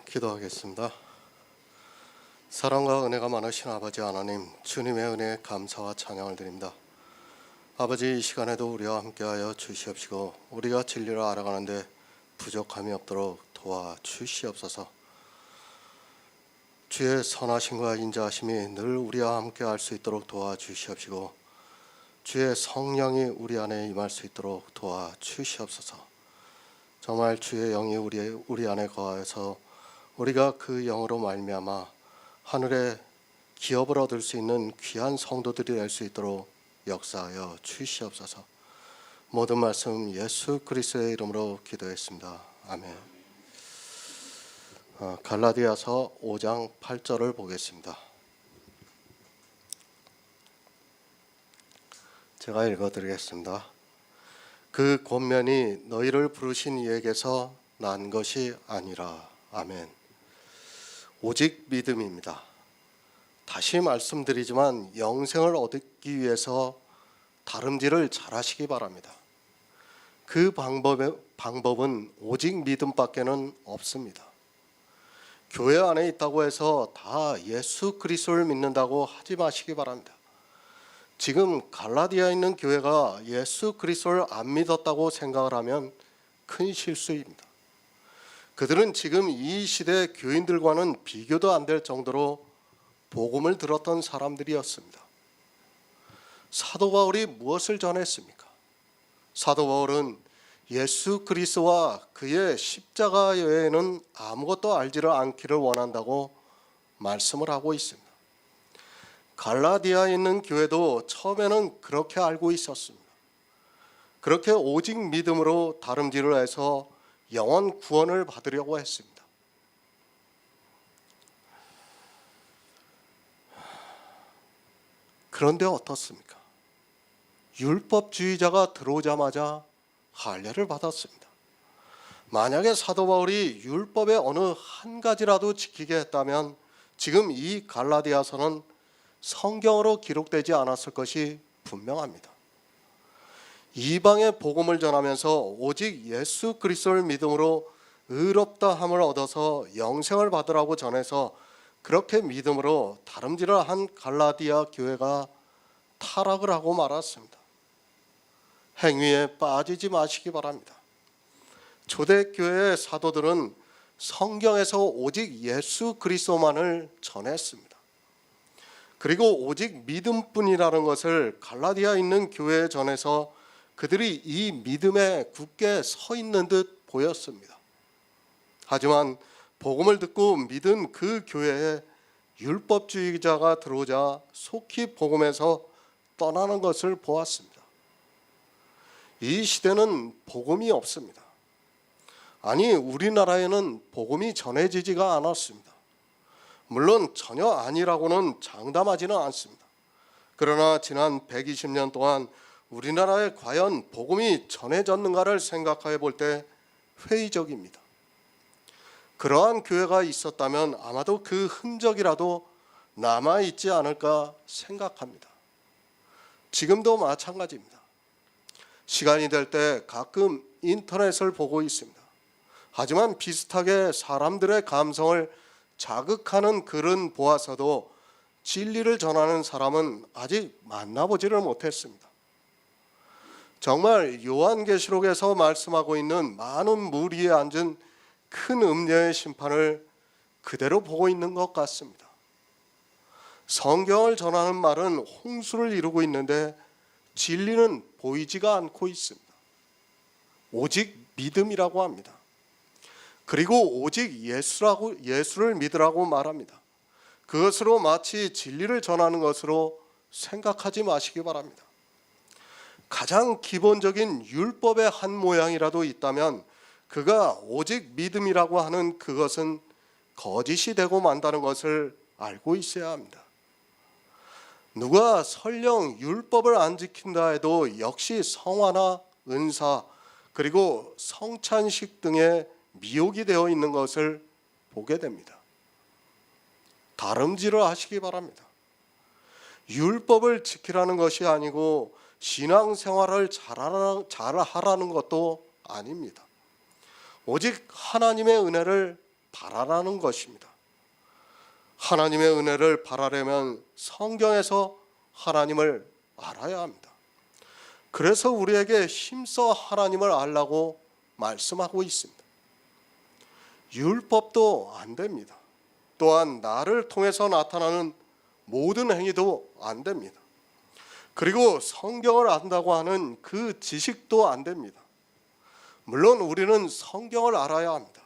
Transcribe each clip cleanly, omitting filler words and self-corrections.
기도하겠습니다. 사랑과 은혜가 많으신 아버지 하나님, 주님의 은혜에 감사와 찬양을 드립니다. 아버지, 이 시간에도 우리와 함께하여 주시옵시고 우리가 진리를 알아가는데 부족함이 없도록 도와주시옵소서. 주의 선하심과 인자하심이 늘 우리와 함께할 수 있도록 도와주시옵시고 주의 성령이 우리 안에 임할 수 있도록 도와주시옵소서. 정말 주의 영이 우리 안에 거하여서 우리가 그 영으로 말미암아 하늘의 기업을 얻을 수 있는 귀한 성도들이 될 수 있도록 역사하여 주시옵소서. 모든 말씀 예수 그리스도의 이름으로 기도했습니다. 아멘. 갈라디아서 5장 8절을 보겠습니다. 제가 읽어드리겠습니다. 그 권면이 너희를 부르신 이에게서 난 것이 아니라. 아멘. 오직 믿음입니다. 다시 말씀드리지만 영생을 얻기 위해서 다름질을 잘하시기 바랍니다. 그 방법은 오직 믿음밖에는 없습니다. 교회 안에 있다고 해서 다 예수 그리스도를 믿는다고 하지 마시기 바랍니다. 지금 갈라디아에 있는 교회가 예수 그리스도를 안 믿었다고 생각을 하면 큰 실수입니다. 그들은 지금 이 시대 교인들과는 비교도 안 될 정도로 복음을 들었던 사람들이었습니다. 사도 바울이 무엇을 전했습니까? 사도 바울은 예수 그리스도와 그의 십자가 외에는 아무것도 알지를 않기를 원한다고 말씀을 하고 있습니다. 갈라디아에 있는 교회도 처음에는 그렇게 알고 있었습니다. 그렇게 오직 믿음으로 다름질을 해서 영원 구원을 받으려고 했습니다. 그런데 어떻습니까? 율법주의자가 들어오자마자 할례를 받았습니다. 만약에 사도 바울이 율법의 어느 한 가지라도 지키게 했다면 지금 이 갈라디아서는 성경으로 기록되지 않았을 것이 분명합니다. 이방의 복음을 전하면서 오직 예수 그리스도를 믿음으로 의롭다함을 얻어서 영생을 받으라고 전해서 그렇게 믿음으로 다름질을 한 갈라디아 교회가 타락을 하고 말았습니다. 행위에 빠지지 마시기 바랍니다. 초대교회의 사도들은 성경에서 오직 예수 그리스도만을 전했습니다. 그리고 오직 믿음뿐이라는 것을 갈라디아에 있는 교회에 전해서 그들이 이 믿음에 굳게 서 있는 듯 보였습니다. 하지만 복음을 듣고 믿은 그 교회에 율법주의자가 들어오자 속히 복음에서 떠나는 것을 보았습니다. 이 시대는 복음이 없습니다. 아니, 우리나라에는 복음이 전해지지가 않았습니다. 물론 전혀 아니라고는 장담하지는 않습니다. 그러나 지난 120년 동안 우리나라에 과연 복음이 전해졌는가를 생각해 볼 때 회의적입니다. 그러한 교회가 있었다면 아마도 그 흔적이라도 남아있지 않을까 생각합니다. 지금도 마찬가지입니다. 시간이 될 때 가끔 인터넷을 보고 있습니다. 하지만 비슷하게 사람들의 감성을 자극하는 글은 보아서도 진리를 전하는 사람은 아직 만나보지를 못했습니다. 정말 요한계시록에서 말씀하고 있는 많은 물 위에 앉은 큰 음녀의 심판을 그대로 보고 있는 것 같습니다. 성경을 전하는 말은 홍수를 이루고 있는데 진리는 보이지가 않고 있습니다. 오직 믿음이라고 합니다. 그리고 오직 예수를 믿으라고 말합니다. 그것으로 마치 진리를 전하는 것으로 생각하지 마시기 바랍니다. 가장 기본적인 율법의 한 모양이라도 있다면 그가 오직 믿음이라고 하는 그것은 거짓이 되고 만다는 것을 알고 있어야 합니다. 누가 설령 율법을 안 지킨다 해도 역시 성화나 은사 그리고 성찬식 등의 미혹이 되어 있는 것을 보게 됩니다. 다름질을 하시기 바랍니다. 율법을 지키라는 것이 아니고 신앙생활을 잘하라는 것도 아닙니다. 오직 하나님의 은혜를 바라라는 것입니다. 하나님의 은혜를 바라려면 성경에서 하나님을 알아야 합니다. 그래서 우리에게 힘써 하나님을 알라고 말씀하고 있습니다. 율법도 안 됩니다. 또한 나를 통해서 나타나는 모든 행위도 안 됩니다. 그리고 성경을 안다고 하는 그 지식도 안 됩니다. 물론 우리는 성경을 알아야 합니다.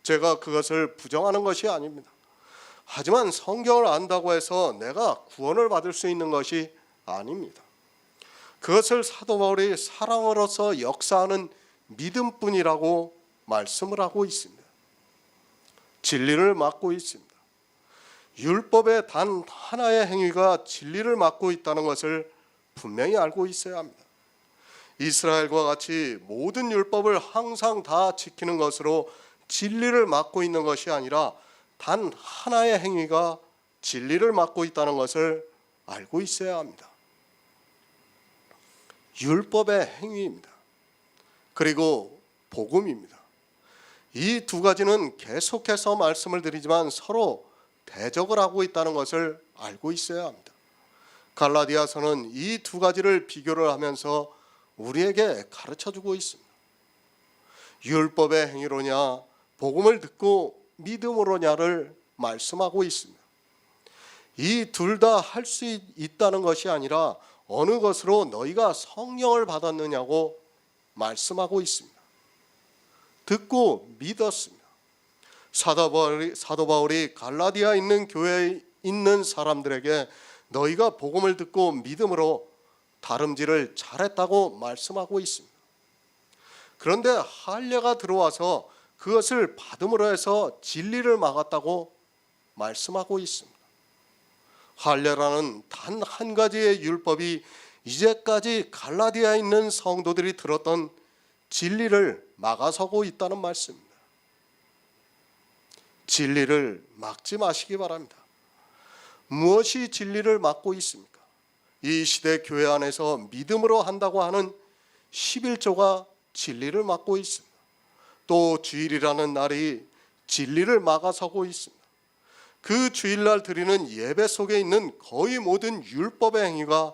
제가 그것을 부정하는 것이 아닙니다. 하지만 성경을 안다고 해서 내가 구원을 받을 수 있는 것이 아닙니다. 그것을 사도 바울이 사랑으로서 역사하는 믿음뿐이라고 말씀을 하고 있습니다. 진리를 막고 있습니다. 율법의 단 하나의 행위가 진리를 막고 있다는 것을 분명히 알고 있어야 합니다. 이스라엘과 같이 모든 율법을 항상 다 지키는 것으로 진리를 막고 있는 것이 아니라 단 하나의 행위가 진리를 막고 있다는 것을 알고 있어야 합니다. 율법의 행위입니다. 그리고 복음입니다. 이 두 가지는 계속해서 말씀을 드리지만 서로 대적을 하고 있다는 것을 알고 있어야 합니다. 갈라디아서는 이 두 가지를 비교를 하면서 우리에게 가르쳐주고 있습니다. 율법의 행위로냐 복음을 듣고 믿음으로냐를 말씀하고 있습니다. 이 둘 다 할 수 있다는 것이 아니라 어느 것으로 너희가 성령을 받았느냐고 말씀하고 있습니다. 듣고 믿었습니다. 사도 바울이 갈라디아에 있는 교회에 있는 사람들에게 너희가 복음을 듣고 믿음으로 다름질을 잘했다고 말씀하고 있습니다. 그런데 할례가 들어와서 그것을 받음으로 해서 진리를 막았다고 말씀하고 있습니다. 할례라는 단 한 가지의 율법이 이제까지 갈라디아에 있는 성도들이 들었던 진리를 막아서고 있다는 말씀입니다. 진리를 막지 마시기 바랍니다. 무엇이 진리를 막고 있습니까? 이 시대 교회 안에서 믿음으로 한다고 하는 11조가 진리를 막고 있습니다. 또 주일이라는 날이 진리를 막아서고 있습니다. 그 주일날 드리는 예배 속에 있는 거의 모든 율법의 행위가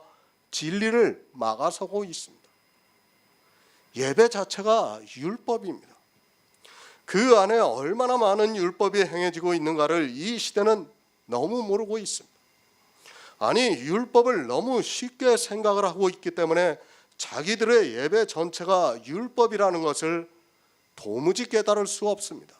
진리를 막아서고 있습니다. 예배 자체가 율법입니다. 그 안에 얼마나 많은 율법이 행해지고 있는가를 이 시대는 너무 모르고 있습니다. 아니, 율법을 너무 쉽게 생각을 하고 있기 때문에 자기들의 예배 전체가 율법이라는 것을 도무지 깨달을 수 없습니다.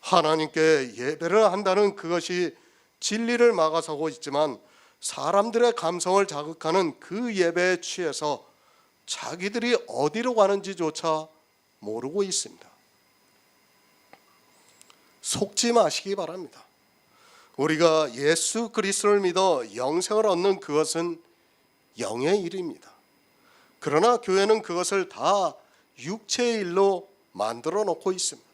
하나님께 예배를 한다는 그것이 진리를 막아서고 있지만 사람들의 감성을 자극하는 그 예배에 취해서 자기들이 어디로 가는지조차 모르고 있습니다. 속지 마시기 바랍니다. 우리가 예수 그리스도를 믿어 영생을 얻는 그것은 영의 일입니다. 그러나 교회는 그것을 다 육체의 일로 만들어 놓고 있습니다.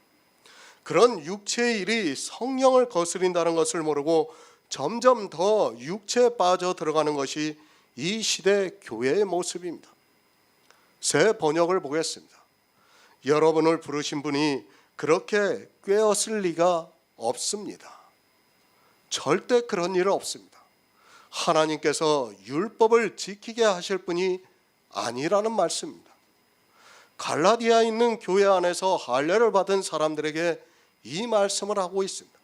그런 육체의 일이 성령을 거스린다는 것을 모르고 점점 더 육체에 빠져 들어가는 것이 이 시대 교회의 모습입니다. 새 번역을 보겠습니다. 여러분을 부르신 분이 그렇게 꾀었을 리가 없습니다. 절대 그런 일은 없습니다. 하나님께서 율법을 지키게 하실 분이 아니라는 말씀입니다. 갈라디아에 있는 교회 안에서 할례를 받은 사람들에게 이 말씀을 하고 있습니다.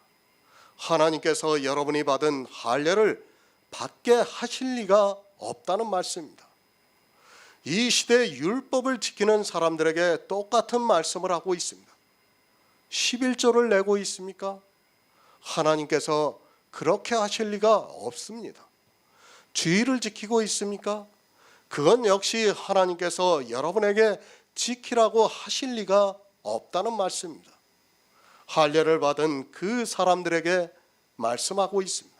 하나님께서 여러분이 받은 할례를 받게 하실 리가 없다는 말씀입니다. 이 시대 율법을 지키는 사람들에게 똑같은 말씀을 하고 있습니다. 11조를 내고 있습니까? 하나님께서 그렇게 하실 리가 없습니다. 주의를 지키고 있습니까? 그건 역시 하나님께서 여러분에게 지키라고 하실 리가 없다는 말씀입니다. 할례를 받은 그 사람들에게 말씀하고 있습니다.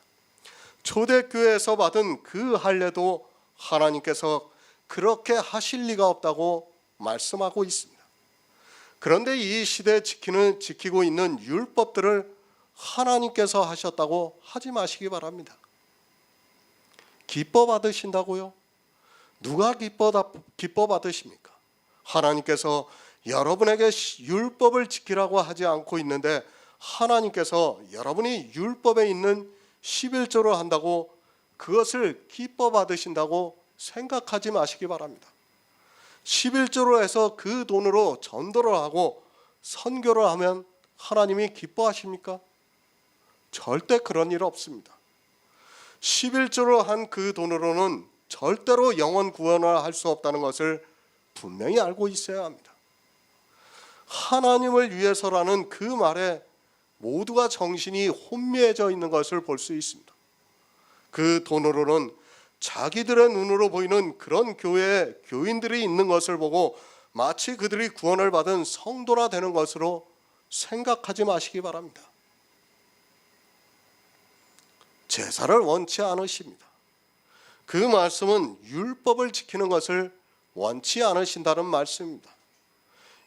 초대교회에서 받은 그 할례도 하나님께서 그렇게 하실 리가 없다고 말씀하고 있습니다. 그런데 이 시대에 지키고 있는 율법들을 하나님께서 하셨다고 하지 마시기 바랍니다. 기뻐 받으신다고요? 누가 기뻐 받으십니까? 하나님께서 여러분에게 율법을 지키라고 하지 않고 있는데 하나님께서 여러분이 율법에 있는 11조를 한다고 그것을 기뻐 받으신다고 생각하지 마시기 바랍니다. 11조로 해서 그 돈으로 전도를 하고 선교를 하면 하나님이 기뻐하십니까? 절대 그런 일 없습니다. 11조로 한 그 돈으로는 절대로 영혼 구원을 할 수 없다는 것을 분명히 알고 있어야 합니다. 하나님을 위해서라는 그 말에 모두가 정신이 혼미해져 있는 것을 볼 수 있습니다. 그 돈으로는 자기들의 눈으로 보이는 그런 교회에 교인들이 있는 것을 보고 마치 그들이 구원을 받은 성도라 되는 것으로 생각하지 마시기 바랍니다. 제사를 원치 않으십니다. 그 말씀은 율법을 지키는 것을 원치 않으신다는 말씀입니다.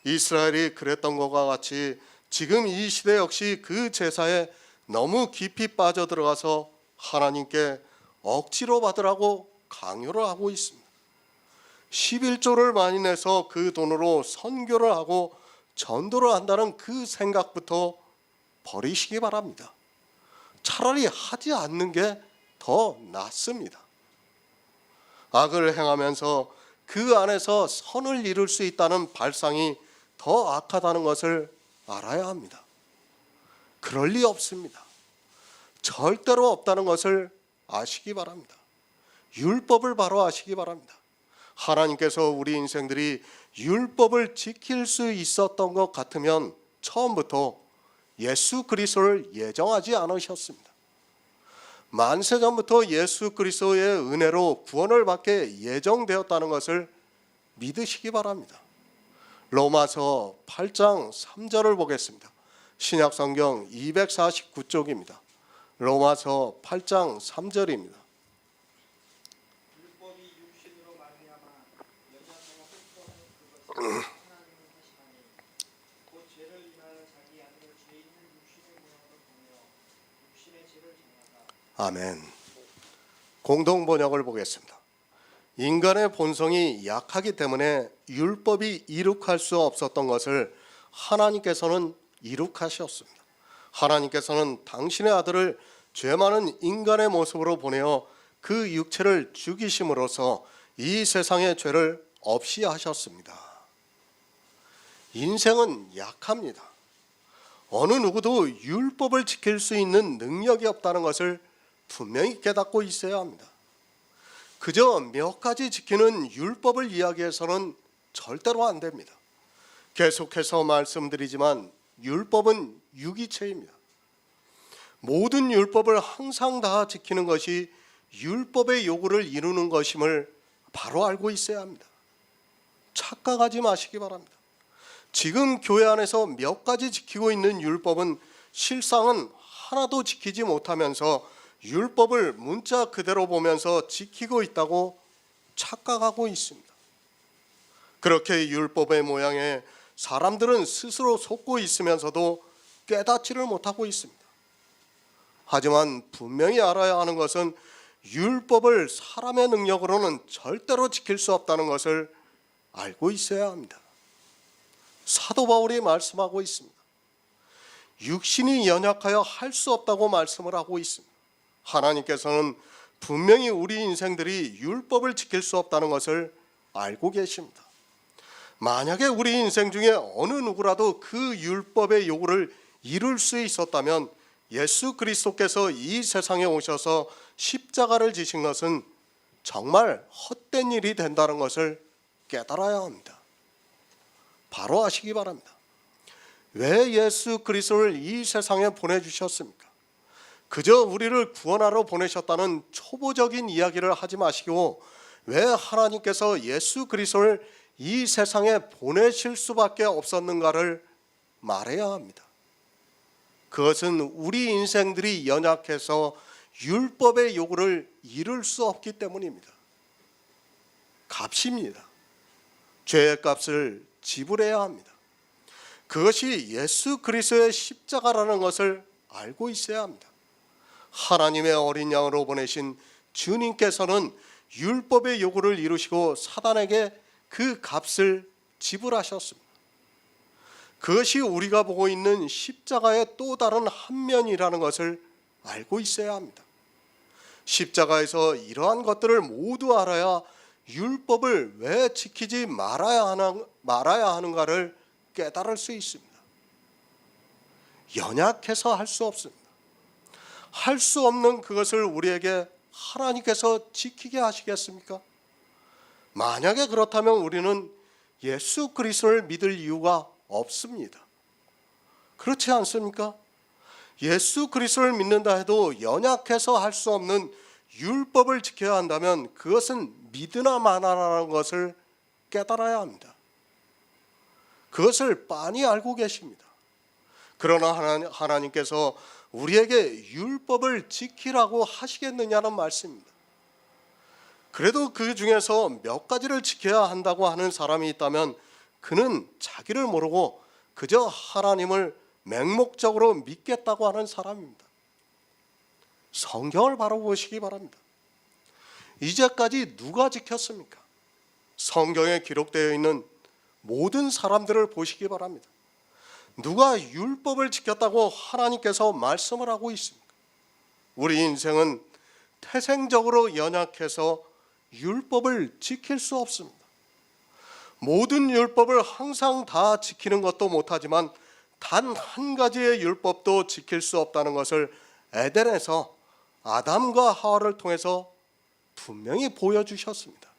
이스라엘이 그랬던 것과 같이 지금 이 시대 역시 그 제사에 너무 깊이 빠져들어가서 하나님께 억지로 받으라고 강요를 하고 있습니다. 11조를 많이 내서 그 돈으로 선교를 하고 전도를 한다는 그 생각부터 버리시기 바랍니다. 차라리 하지 않는 게 더 낫습니다. 악을 행하면서 그 안에서 선을 이룰 수 있다는 발상이 더 악하다는 것을 알아야 합니다. 그럴 리 없습니다. 절대로 없다는 것을 아시기 바랍니다. 율법을 바로 아시기 바랍니다. 하나님께서 우리 인생들이 율법을 지킬 수 있었던 것 같으면 처음부터 예수 그리스도를 예정하지 않으셨습니다. 만세전부터 예수 그리스도의 은혜로 구원을 받게 예정되었다는 것을 믿으시기 바랍니다. 로마서 8장 3절을 보겠습니다. 신약성경 249쪽입니다. 로마서 8장 3절입니다. 율법이 육신으로 말미암아 연약하고 헛되는 그것을 하나님은 하시나니 곧 죄를 인하여 자기 아들을 죄 있는 육신의 모양으로 보내어 육신의 죄를 정하다. 아멘. 공동 번역을 보겠습니다. 인간의 본성이 약하기 때문에 율법이 이룩할 수 없었던 것을 하나님께서는 이룩하셨습니다. 하나님께서는 당신의 아들을 죄 많은 인간의 모습으로 보내어 그 육체를 죽이심으로써 이 세상의 죄를 없이 하셨습니다. 인생은 약합니다. 어느 누구도 율법을 지킬 수 있는 능력이 없다는 것을 분명히 깨닫고 있어야 합니다. 그저 몇 가지 지키는 율법을 이야기해서는 절대로 안 됩니다. 계속해서 말씀드리지만 율법은 유기체입니다. 모든 율법을 항상 다 지키는 것이 율법의 요구를 이루는 것임을 바로 알고 있어야 합니다. 착각하지 마시기 바랍니다. 지금 교회 안에서 몇 가지 지키고 있는 율법은 실상은 하나도 지키지 못하면서 율법을 문자 그대로 보면서 지키고 있다고 착각하고 있습니다. 그렇게 율법의 모양에 사람들은 스스로 속고 있으면서도 깨닫지를 못하고 있습니다. 하지만 분명히 알아야 하는 것은 율법을 사람의 능력으로는 절대로 지킬 수 없다는 것을 알고 있어야 합니다. 사도 바울이 말씀하고 있습니다. 육신이 연약하여 할 수 없다고 말씀을 하고 있습니다. 하나님께서는 분명히 우리 인생들이 율법을 지킬 수 없다는 것을 알고 계십니다. 만약에 우리 인생 중에 어느 누구라도 그 율법의 요구를 이룰 수 있었다면 예수 그리스도께서 이 세상에 오셔서 십자가를 지신 것은 정말 헛된 일이 된다는 것을 깨달아야 합니다. 바로 아시기 바랍니다. 왜 예수 그리스도를 이 세상에 보내주셨습니까? 그저 우리를 구원하러 보내셨다는 초보적인 이야기를 하지 마시고 왜 하나님께서 예수 그리스도를 이 세상에 보내실 수밖에 없었는가를 말해야 합니다. 그것은 우리 인생들이 연약해서 율법의 요구를 이룰 수 없기 때문입니다. 값입니다. 죄의 값을 지불해야 합니다. 그것이 예수 그리스도의 십자가라는 것을 알고 있어야 합니다. 하나님의 어린 양으로 보내신 주님께서는 율법의 요구를 이루시고 사단에게 그 값을 지불하셨습니다. 그것이 우리가 보고 있는 십자가의 또 다른 한 면이라는 것을 알고 있어야 합니다. 십자가에서 이러한 것들을 모두 알아야 율법을 왜 지키지 말아야 하는가를 깨달을 수 있습니다. 연약해서 할 수 없습니다. 할 수 없는 그것을 우리에게 하나님께서 지키게 하시겠습니까? 만약에 그렇다면 우리는 예수 그리스도를 믿을 이유가 없습니다. 그렇지 않습니까? 예수 그리스도를 믿는다 해도 연약해서 할 수 없는 율법을 지켜야 한다면 그것은 믿으나 마나라는 것을 깨달아야 합니다. 그것을 빤히 알고 계십니다. 그러나 하나님께서 우리에게 율법을 지키라고 하시겠느냐는 말씀입니다. 그래도 그 중에서 몇 가지를 지켜야 한다고 하는 사람이 있다면 그는 자기를 모르고 그저 하나님을 맹목적으로 믿겠다고 하는 사람입니다. 성경을 바로 보시기 바랍니다. 이제까지 누가 지켰습니까? 성경에 기록되어 있는 모든 사람들을 보시기 바랍니다. 누가 율법을 지켰다고 하나님께서 말씀을 하고 있습니까? 우리 인생은 태생적으로 연약해서 율법을 지킬 수 없습니다. 모든 율법을 항상 다 지키는 것도 못하지만 단 한 가지의 율법도 지킬 수 없다는 것을 에덴에서 아담과 하와를 통해서 분명히 보여주셨습니다.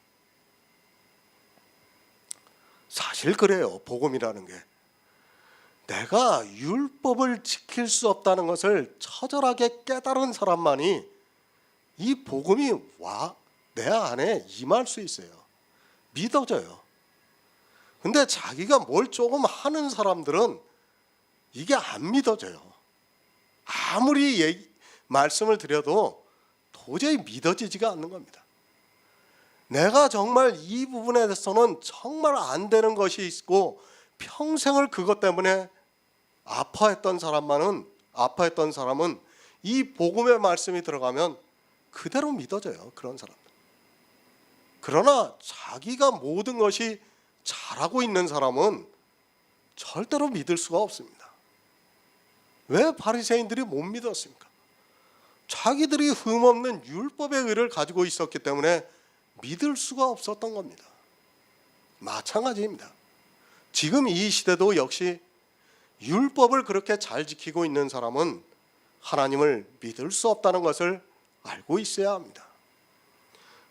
사실 그래요. 복음이라는 게 내가 율법을 지킬 수 없다는 것을 처절하게 깨달은 사람만이 이 복음이 내 안에 임할 수 있어요. 믿어져요. 근데 자기가 뭘 조금 하는 사람들은 이게 안 믿어져요. 아무리 말씀을 드려도 도저히 믿어지지가 않는 겁니다. 내가 정말 이 부분에 대해서는 정말 안 되는 것이 있고 평생을 그것 때문에 아파했던 사람은 이 복음의 말씀이 들어가면 그대로 믿어져요. 그런 사람들. 그러나 자기가 모든 것이 잘하고 있는 사람은 절대로 믿을 수가 없습니다. 왜 바리새인들이 못 믿었습니까? 자기들이 흠없는 율법의 의를 가지고 있었기 때문에 믿을 수가 없었던 겁니다. 마찬가지입니다. 지금 이 시대도 역시 율법을 그렇게 잘 지키고 있는 사람은 하나님을 믿을 수 없다는 것을 알고 있어야 합니다.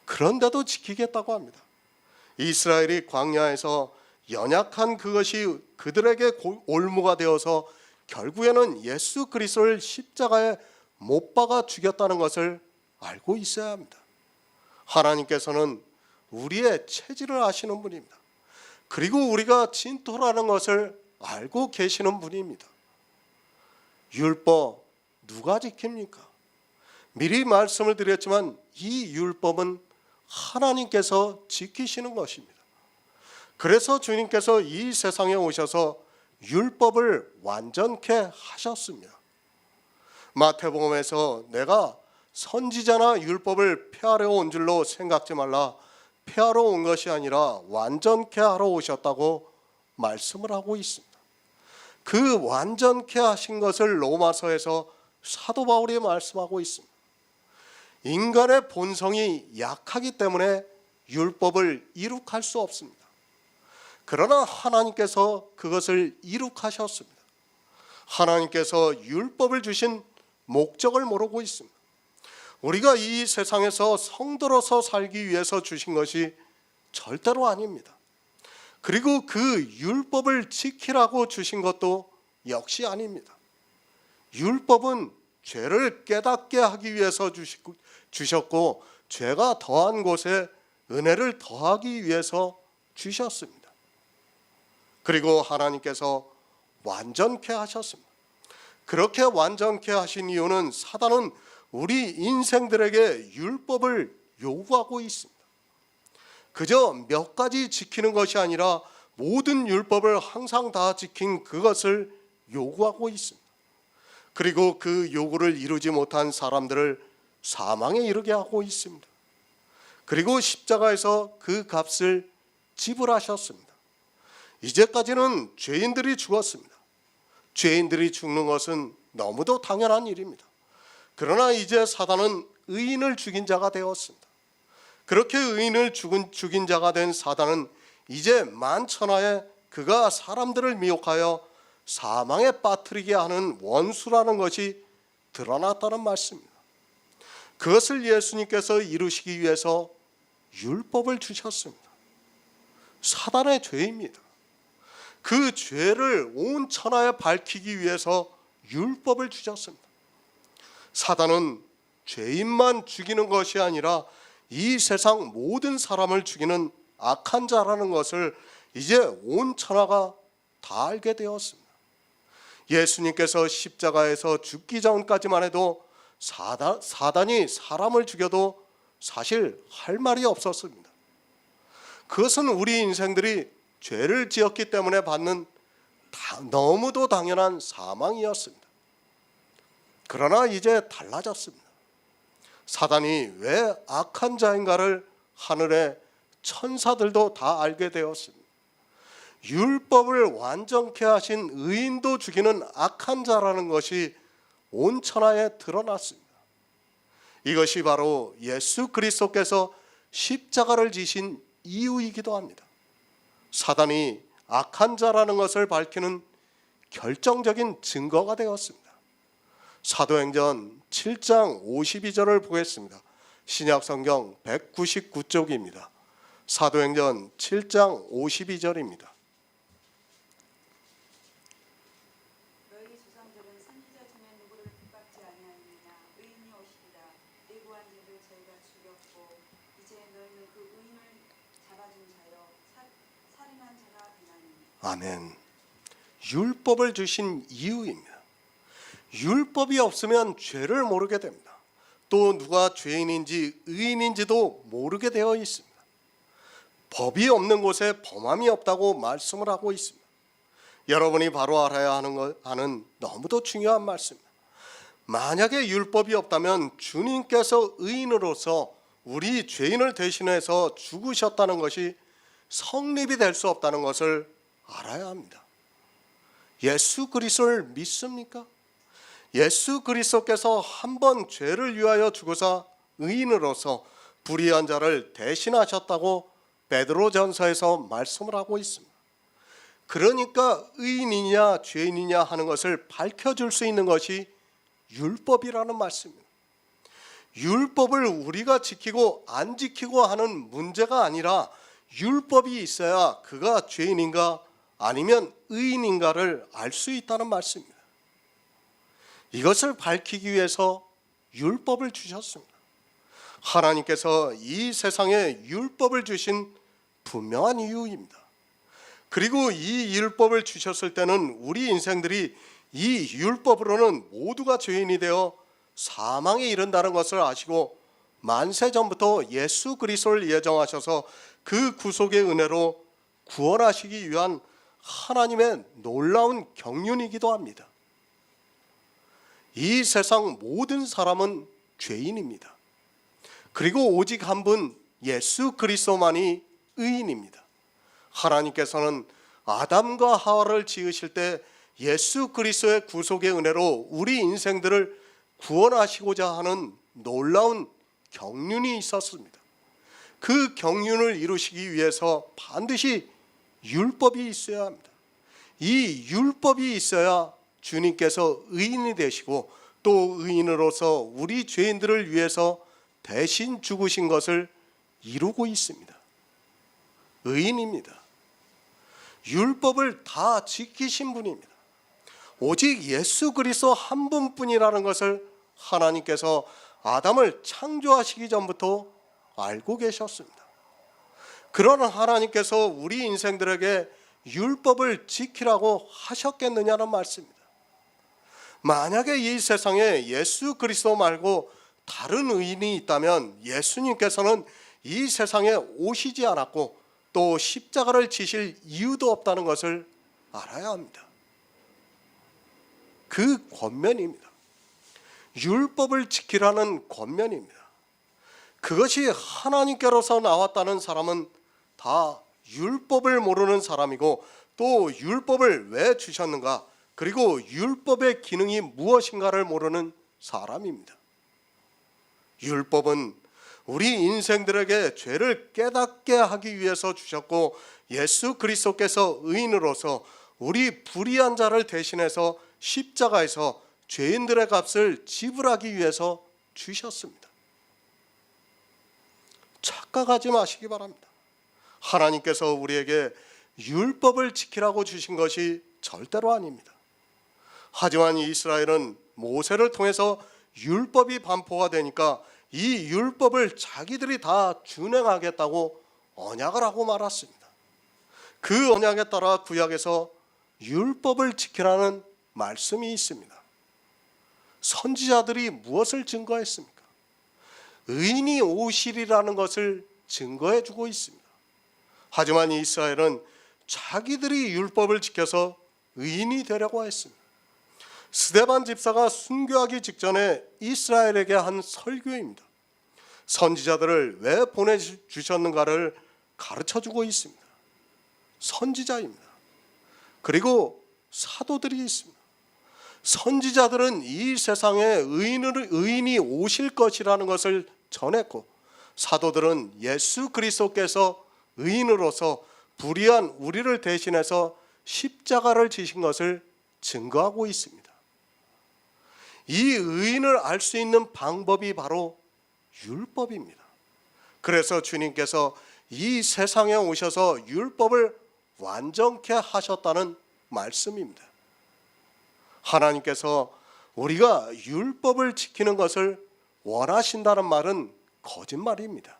그런데도 지키겠다고 합니다. 이스라엘이 광야에서 연약한 그것이 그들에게 올무가 되어서 결국에는 예수 그리스도를 십자가에 못 박아 죽였다는 것을 알고 있어야 합니다. 하나님께서는 우리의 체질을 아시는 분입니다. 그리고 우리가 진토라는 것을 알고 계시는 분입니다. 율법 누가 지킵니까? 미리 말씀을 드렸지만 이 율법은 하나님께서 지키시는 것입니다. 그래서 주님께서 이 세상에 오셔서 율법을 완전케 하셨습니다. 마태복음에서 내가 선지자나 율법을 폐하려 온 줄로 생각지 말라. 폐하러 온 것이 아니라 완전케 하러 오셨다고 말씀을 하고 있습니다. 그 완전케 하신 것을 로마서에서 사도 바울이 말씀하고 있습니다. 인간의 본성이 약하기 때문에 율법을 이룩할 수 없습니다. 그러나 하나님께서 그것을 이룩하셨습니다. 하나님께서 율법을 주신 목적을 모르고 있습니다. 우리가 이 세상에서 성도로서 살기 위해서 주신 것이 절대로 아닙니다. 그리고 그 율법을 지키라고 주신 것도 역시 아닙니다. 율법은 죄를 깨닫게 하기 위해서 주셨고 죄가 더한 곳에 은혜를 더하기 위해서 주셨습니다. 그리고 하나님께서 완전케 하셨습니다. 그렇게 완전케 하신 이유는 사단은 우리 인생들에게 율법을 요구하고 있습니다. 그저 몇 가지 지키는 것이 아니라 모든 율법을 항상 다 지킨 그것을 요구하고 있습니다. 그리고 그 요구를 이루지 못한 사람들을 사망에 이르게 하고 있습니다. 그리고 십자가에서 그 값을 지불하셨습니다. 이제까지는 죄인들이 죽었습니다. 죄인들이 죽는 것은 너무도 당연한 일입니다. 그러나 이제 사단은 의인을 죽인 자가 되었습니다. 그렇게 의인을 죽인 자가 된 사단은 이제 만천하에 그가 사람들을 미혹하여 사망에 빠뜨리게 하는 원수라는 것이 드러났다는 말씀입니다. 그것을 예수님께서 이루시기 위해서 율법을 주셨습니다. 사단의 죄입니다. 그 죄를 온 천하에 밝히기 위해서 율법을 주셨습니다. 사단은 죄인만 죽이는 것이 아니라 이 세상 모든 사람을 죽이는 악한 자라는 것을 이제 온 천하가 다 알게 되었습니다. 예수님께서 십자가에서 죽기 전까지만 해도 사단이 사람을 죽여도 사실 할 말이 없었습니다. 그것은 우리 인생들이 죄를 지었기 때문에 받는 너무도 당연한 사망이었습니다. 그러나 이제 달라졌습니다. 사단이 왜 악한 자인가를 하늘의 천사들도 다 알게 되었습니다. 율법을 완전케 하신 의인도 죽이는 악한 자라는 것이 온 천하에 드러났습니다. 이것이 바로 예수 그리스도께서 십자가를 지신 이유이기도 합니다. 사단이 악한 자라는 것을 밝히는 결정적인 증거가 되었습니다. 사도행전 7장 52절을 보겠습니다. 신약성경 199쪽입니다. 사도행전 7장 52절입니다. 너희 조상들은 선지자 중에 누구를 핍박지 아니하였느냐. 의인이 오시리라. 예고한 이를 저희가 죽였고 이제 너희는 그 의인을 잡아준 자여 살인한 자가 되나니. 아멘. 율법을 주신 이유입니다. 율법이 없으면 죄를 모르게 됩니다. 또 누가 죄인인지 의인인지도 모르게 되어 있습니다. 법이 없는 곳에 범함이 없다고 말씀을 하고 있습니다. 여러분이 바로 알아야 하는 너무도 중요한 말씀입니다. 만약에 율법이 없다면 주님께서 의인으로서 우리 죄인을 대신해서 죽으셨다는 것이 성립이 될 수 없다는 것을 알아야 합니다. 예수 그리스도를 믿습니까? 예수 그리스도께서 한 번 죄를 위하여 죽으사 의인으로서 불의한 자를 대신하셨다고 베드로전서에서 말씀을 하고 있습니다. 그러니까 의인이냐 죄인이냐 하는 것을 밝혀줄 수 있는 것이 율법이라는 말씀입니다. 율법을 우리가 지키고 안 지키고 하는 문제가 아니라 율법이 있어야 그가 죄인인가 아니면 의인인가를 알 수 있다는 말씀입니다. 이것을 밝히기 위해서 율법을 주셨습니다. 하나님께서 이 세상에 율법을 주신 분명한 이유입니다. 그리고 이 율법을 주셨을 때는 우리 인생들이 이 율법으로는 모두가 죄인이 되어 사망에 이른다는 것을 아시고 만세 전부터 예수 그리스도를 예정하셔서 그 구속의 은혜로 구원하시기 위한 하나님의 놀라운 경륜이기도 합니다. 이 세상 모든 사람은 죄인입니다. 그리고 오직 한 분 예수 그리스도만이 의인입니다. 하나님께서는 아담과 하와를 지으실 때 예수 그리스도의 구속의 은혜로 우리 인생들을 구원하시고자 하는 놀라운 경륜이 있었습니다. 그 경륜을 이루시기 위해서 반드시 율법이 있어야 합니다. 이 율법이 있어야 주님께서 의인이 되시고 또 의인으로서 우리 죄인들을 위해서 대신 죽으신 것을 이루고 있습니다. 의인입니다. 율법을 다 지키신 분입니다. 오직 예수 그리스도 한 분뿐이라는 것을 하나님께서 아담을 창조하시기 전부터 알고 계셨습니다. 그러나 하나님께서 우리 인생들에게 율법을 지키라고 하셨겠느냐는 말씀입니다. 만약에 이 세상에 예수 그리스도 말고 다른 의인이 있다면 예수님께서는 이 세상에 오시지 않았고 또 십자가를 지실 이유도 없다는 것을 알아야 합니다. 그 권면입니다. 율법을 지키라는 권면입니다. 그것이 하나님께로서 나왔다는 사람은 다 율법을 모르는 사람이고 또 율법을 왜 주셨는가, 그리고 율법의 기능이 무엇인가를 모르는 사람입니다. 율법은 우리 인생들에게 죄를 깨닫게 하기 위해서 주셨고, 예수 그리스도께서 의인으로서 우리 불의한 자를 대신해서 십자가에서 죄인들의 값을 지불하기 위해서 주셨습니다. 착각하지 마시기 바랍니다. 하나님께서 우리에게 율법을 지키라고 주신 것이 절대로 아닙니다. 하지만 이스라엘은 모세를 통해서 율법이 반포가 되니까 이 율법을 자기들이 다 준행하겠다고 언약을 하고 말았습니다. 그 언약에 따라 구약에서 율법을 지키라는 말씀이 있습니다. 선지자들이 무엇을 증거했습니까? 의인이 오시리라는 것을 증거해 주고 있습니다. 하지만 이스라엘은 자기들이 율법을 지켜서 의인이 되려고 했습니다. 스데반 집사가 순교하기 직전에 이스라엘에게 한 설교입니다. 선지자들을 왜 보내주셨는가를 가르쳐주고 있습니다. 선지자입니다. 그리고 사도들이 있습니다. 선지자들은 이 세상에 의인이 오실 것이라는 것을 전했고, 사도들은 예수 그리스도께서 의인으로서 불의한 우리를 대신해서 십자가를 지신 것을 증거하고 있습니다. 이 의인을 알 수 있는 방법이 바로 율법입니다. 그래서 주님께서 이 세상에 오셔서 율법을 완전케 하셨다는 말씀입니다. 하나님께서 우리가 율법을 지키는 것을 원하신다는 말은 거짓말입니다.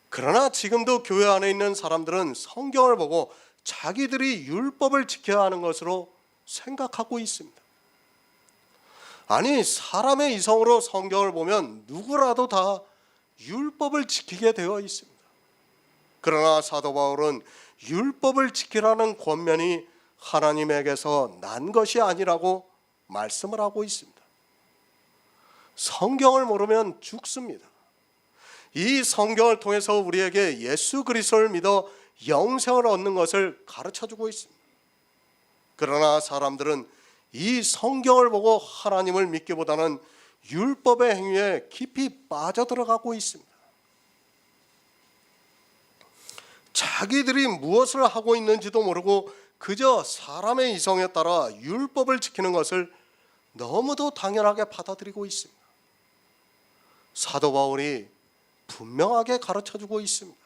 그러나 지금도 교회 안에 있는 사람들은 성경을 보고 자기들이 율법을 지켜야 하는 것으로 생각하고 있습니다. 아니, 사람의 이성으로 성경을 보면 누구라도 다 율법을 지키게 되어 있습니다. 그러나 사도 바울은 율법을 지키라는 권면이 하나님에게서 난 것이 아니라고 말씀을 하고 있습니다. 성경을 모르면 죽습니다. 이 성경을 통해서 우리에게 예수 그리스도를 믿어 영생을 얻는 것을 가르쳐주고 있습니다. 그러나 사람들은 이 성경을 보고 하나님을 믿기보다는 율법의 행위에 깊이 빠져들어가고 있습니다. 자기들이 무엇을 하고 있는지도 모르고 그저 사람의 이성에 따라 율법을 지키는 것을 너무도 당연하게 받아들이고 있습니다. 사도 바울이 분명하게 가르쳐주고 있습니다.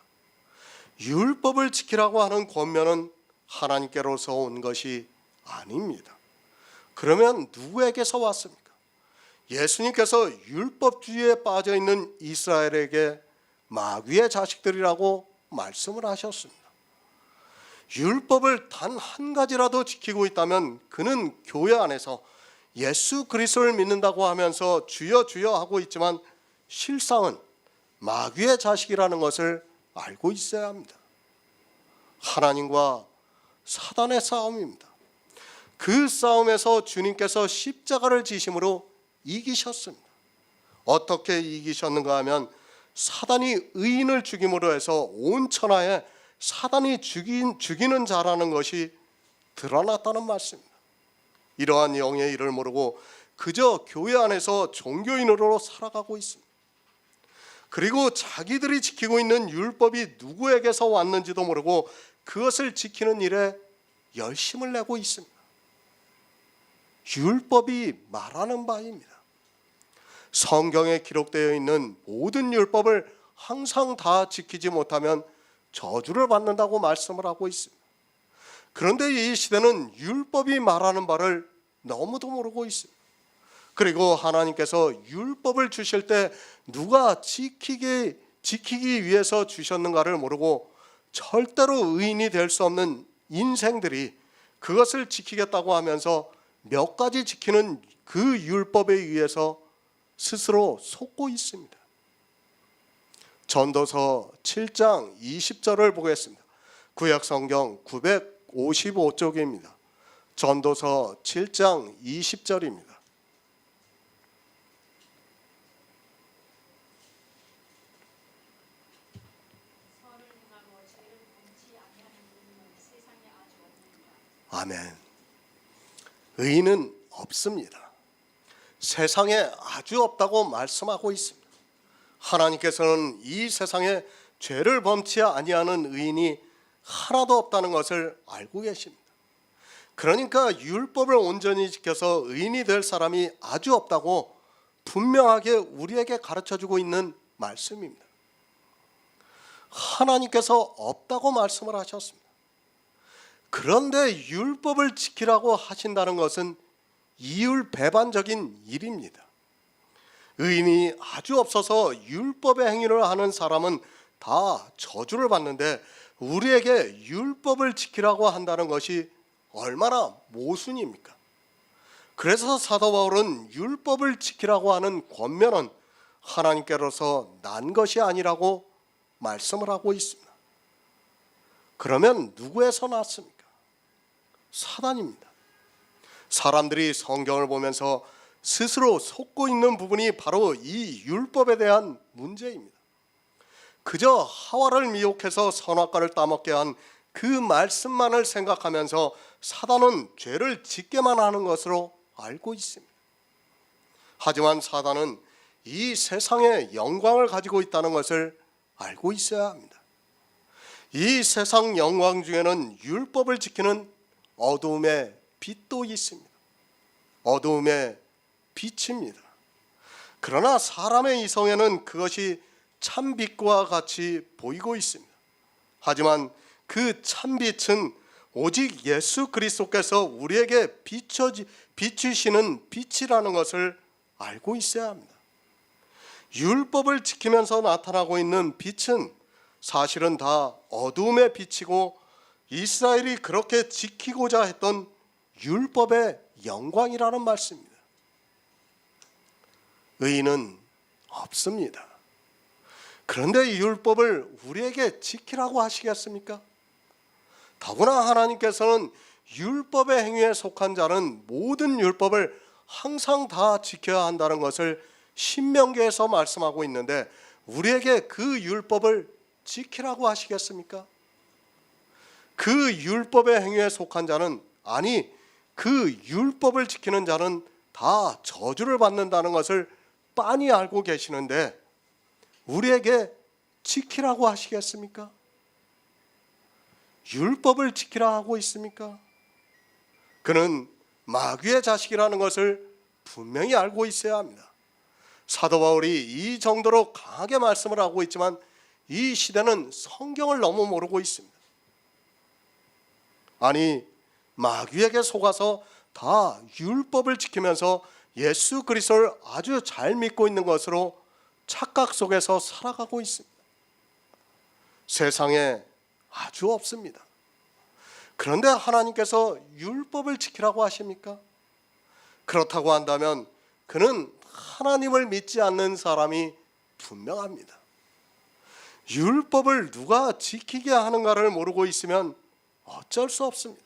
율법을 지키라고 하는 권면은 하나님께로서 온 것이 아닙니다. 그러면 누구에게서 왔습니까? 예수님께서 율법주의에 빠져있는 이스라엘에게 마귀의 자식들이라고 말씀을 하셨습니다. 율법을 단 한 가지라도 지키고 있다면 그는 교회 안에서 예수 그리스도를 믿는다고 하면서 주여 주여 하고 있지만 실상은 마귀의 자식이라는 것을 알고 있어야 합니다. 하나님과 사단의 싸움입니다. 그 싸움에서 주님께서 십자가를 지심으로 이기셨습니다. 어떻게 이기셨는가 하면 사단이 의인을 죽임으로 해서 온 천하에 사단이 죽이는 자라는 것이 드러났다는 말씀입니다. 이러한 영의 일을 모르고 그저 교회 안에서 종교인으로 살아가고 있습니다. 그리고 자기들이 지키고 있는 율법이 누구에게서 왔는지도 모르고 그것을 지키는 일에 열심을 내고 있습니다. 율법이 말하는 바입니다. 성경에 기록되어 있는 모든 율법을 항상 다 지키지 못하면 저주를 받는다고 말씀을 하고 있습니다. 그런데 이 시대는 율법이 말하는 바를 너무도 모르고 있습니다. 그리고 하나님께서 율법을 주실 때 누가 지키기 위해서 주셨는가를 모르고 절대로 의인이 될 수 없는 인생들이 그것을 지키겠다고 하면서 몇 가지 지키는 그 율법에 의해서 스스로 속고 있습니다. 전도서 7장 20절을 보겠습니다. 구약성경 955쪽입니다. 전도서 7장 20절입니다. 선을 행하고 죄를 범치 아니하는 이는 세상에 의인은 없습니다. 세상에 아주 없다고 말씀하고 있습니다. 하나님께서는 이 세상에 죄를 범치 아니하는 의인이 하나도 없다는 것을 알고 계십니다. 그러니까 율법을 온전히 지켜서 의인이 될 사람이 아주 없다고 분명하게 우리에게 가르쳐주고 있는 말씀입니다. 하나님께서 없다고 말씀을 하셨습니다. 그런데 율법을 지키라고 하신다는 것은 이율배반적인 일입니다. 의인이 아주 없어서 율법의 행위를 하는 사람은 다 저주를 받는데 우리에게 율법을 지키라고 한다는 것이 얼마나 모순입니까? 그래서 사도 바울은 율법을 지키라고 하는 권면은 하나님께로서 난 것이 아니라고 말씀을 하고 있습니다. 그러면 누구에서 났습니까? 사단입니다. 사람들이 성경을 보면서 스스로 속고 있는 부분이 바로 이 율법에 대한 문제입니다. 그저 하와를 미혹해서 선악과를 따먹게 한 그 말씀만을 생각하면서 사단은 죄를 짓게만 하는 것으로 알고 있습니다. 하지만 사단은 이 세상의 영광을 가지고 있다는 것을 알고 있어야 합니다. 이 세상 영광 중에는 율법을 지키는 어두움의 빛도 있습니다. 어두움의 빛입니다. 그러나 사람의 이성에는 그것이 참빛과 같이 보이고 있습니다. 하지만 그 참빛은 오직 예수 그리스도께서 우리에게 비추시는 빛이라는 것을 알고 있어야 합니다. 율법을 지키면서 나타나고 있는 빛은 사실은 다 어두움의 빛이고 이스라엘이 그렇게 지키고자 했던 율법의 영광이라는 말씀입니다. 의인은 없습니다. 그런데 이 율법을 우리에게 지키라고 하시겠습니까? 더구나 하나님께서는 율법의 행위에 속한 자는 모든 율법을 항상 다 지켜야 한다는 것을 신명기에서 말씀하고 있는데 우리에게 그 율법을 지키라고 하시겠습니까? 그 율법의 행위에 속한 자는, 아니 그 율법을 지키는 자는 다 저주를 받는다는 것을 빤히 알고 계시는데 우리에게 지키라고 하시겠습니까? 율법을 지키라 하고 있습니까? 그는 마귀의 자식이라는 것을 분명히 알고 있어야 합니다. 사도 바울이 이 정도로 강하게 말씀을 하고 있지만 이 시대는 성경을 너무 모르고 있습니다. 아니 마귀에게 속아서 다 율법을 지키면서 예수 그리스도를 아주 잘 믿고 있는 것으로 착각 속에서 살아가고 있습니다. 세상에 아주 없습니다. 그런데 하나님께서 율법을 지키라고 하십니까? 그렇다고 한다면 그는 하나님을 믿지 않는 사람이 분명합니다. 율법을 누가 지키게 하는가를 모르고 있으면 어쩔 수 없습니다.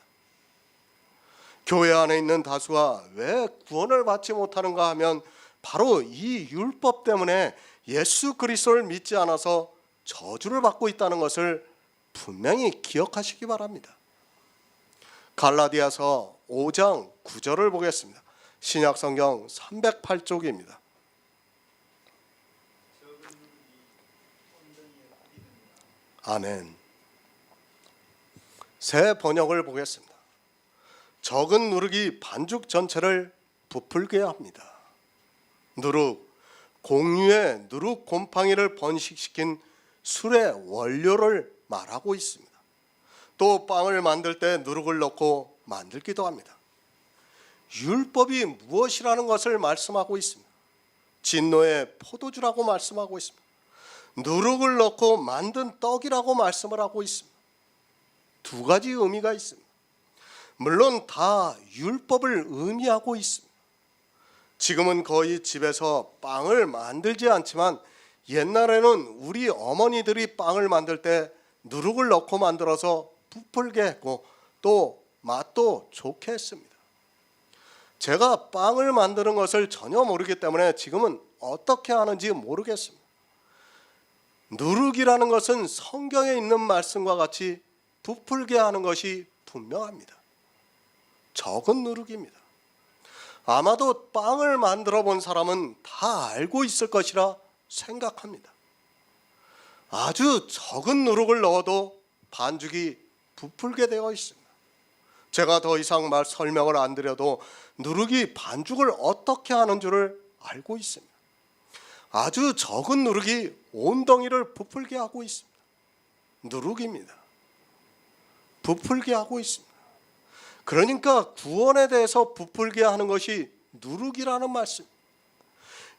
교회 안에 있는 다수가 왜 구원을 받지 못하는가 하면 바로 이 율법 때문에 예수 그리스도를 믿지 않아서 저주를 받고 있다는 것을 분명히 기억하시기 바랍니다. 갈라디아서 5장 9절을 보겠습니다. 신약성경 308쪽입니다. 아멘. 새 번역을 보겠습니다. 적은 누룩이 반죽 전체를 부풀게 합니다. 누룩, 공유의 누룩 곰팡이를 번식시킨 술의 원료를 말하고 있습니다. 또 빵을 만들 때 누룩을 넣고 만들기도 합니다. 율법이 무엇이라는 것을 말씀하고 있습니다. 진노의 포도주라고 말씀하고 있습니다. 누룩을 넣고 만든 떡이라고 말씀을 하고 있습니다. 두 가지 의미가 있습니다. 물론 다 율법을 의미하고 있습니다. 지금은 거의 집에서 빵을 만들지 않지만 옛날에는 우리 어머니들이 빵을 만들 때 누룩을 넣고 만들어서 부풀게 했고 또 맛도 좋게 했습니다. 제가 빵을 만드는 것을 전혀 모르기 때문에 지금은 어떻게 하는지 모르겠습니다. 누룩이라는 것은 성경에 있는 말씀과 같이 부풀게 하는 것이 분명합니다. 적은 누룩입니다. 아마도 빵을 만들어 본 사람은 다 알고 있을 것이라 생각합니다. 아주 적은 누룩을 넣어도 반죽이 부풀게 되어 있습니다. 제가 더 이상 설명을 안 드려도 누룩이 반죽을 어떻게 하는 줄을 알고 있습니다. 아주 적은 누룩이 온덩이를 부풀게 하고 있습니다. 누룩입니다. 부풀게 하고 있습니다. 그러니까 구원에 대해서 부풀게 하는 것이 누룩이라는 말씀입니다.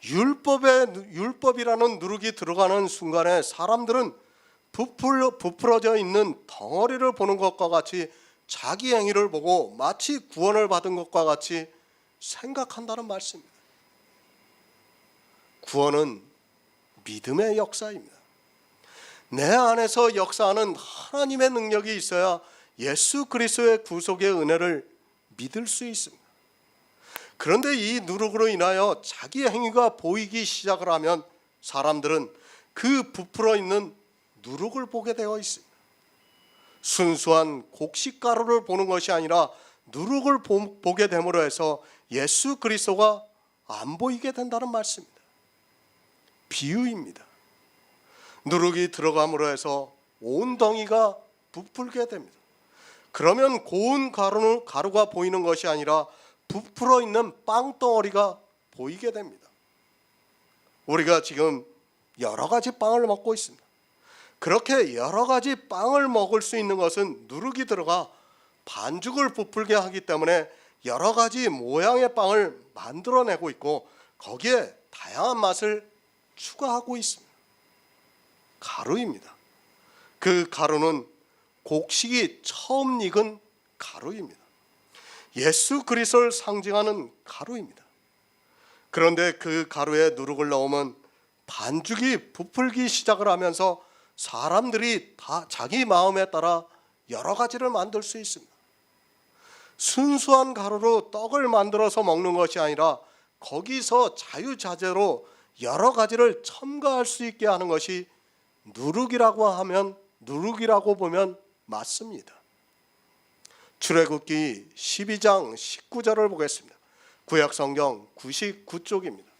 율법이라는 누룩이 들어가는 순간에 사람들은 부풀어져 있는 덩어리를 보는 것과 같이 자기 행위를 보고 마치 구원을 받은 것과 같이 생각한다는 말씀입니다. 구원은 믿음의 역사입니다. 내 안에서 역사하는 하나님의 능력이 있어야 예수 그리스도의 구속의 은혜를 믿을 수 있습니다. 그런데 이 누룩으로 인하여 자기 행위가 보이기 시작을 하면 사람들은 그 부풀어 있는 누룩을 보게 되어 있습니다. 순수한 곡식가루를 보는 것이 아니라 누룩을 보게 됨으로 해서 예수 그리스도가 안 보이게 된다는 말씀입니다. 비유입니다. 누룩이 들어감으로 해서 온 덩이가 부풀게 됩니다. 그러면 고운 가루가 보이는 것이 아니라 부풀어 있는 빵덩어리가 보이게 됩니다. 우리가 지금 여러 가지 빵을 먹고 있습니다. 그렇게 여러 가지 빵을 먹을 수 있는 것은 누룩이 들어가 반죽을 부풀게 하기 때문에 여러 가지 모양의 빵을 만들어내고 있고 거기에 다양한 맛을 추가하고 있습니다. 가루입니다. 그 가루는 곡식이 처음 익은 가루입니다. 예수 그리스도를 상징하는 가루입니다. 그런데 그 가루에 누룩을 넣으면 반죽이 부풀기 시작을 하면서 사람들이 다 자기 마음에 따라 여러 가지를 만들 수 있습니다. 순수한 가루로 떡을 만들어서 먹는 것이 아니라 거기서 자유자재로 여러 가지를 첨가할 수 있게 하는 것이 누룩이라고 보면 맞습니다. 출애굽기 12장 19절을 보겠습니다. 구약성경 99쪽입니다.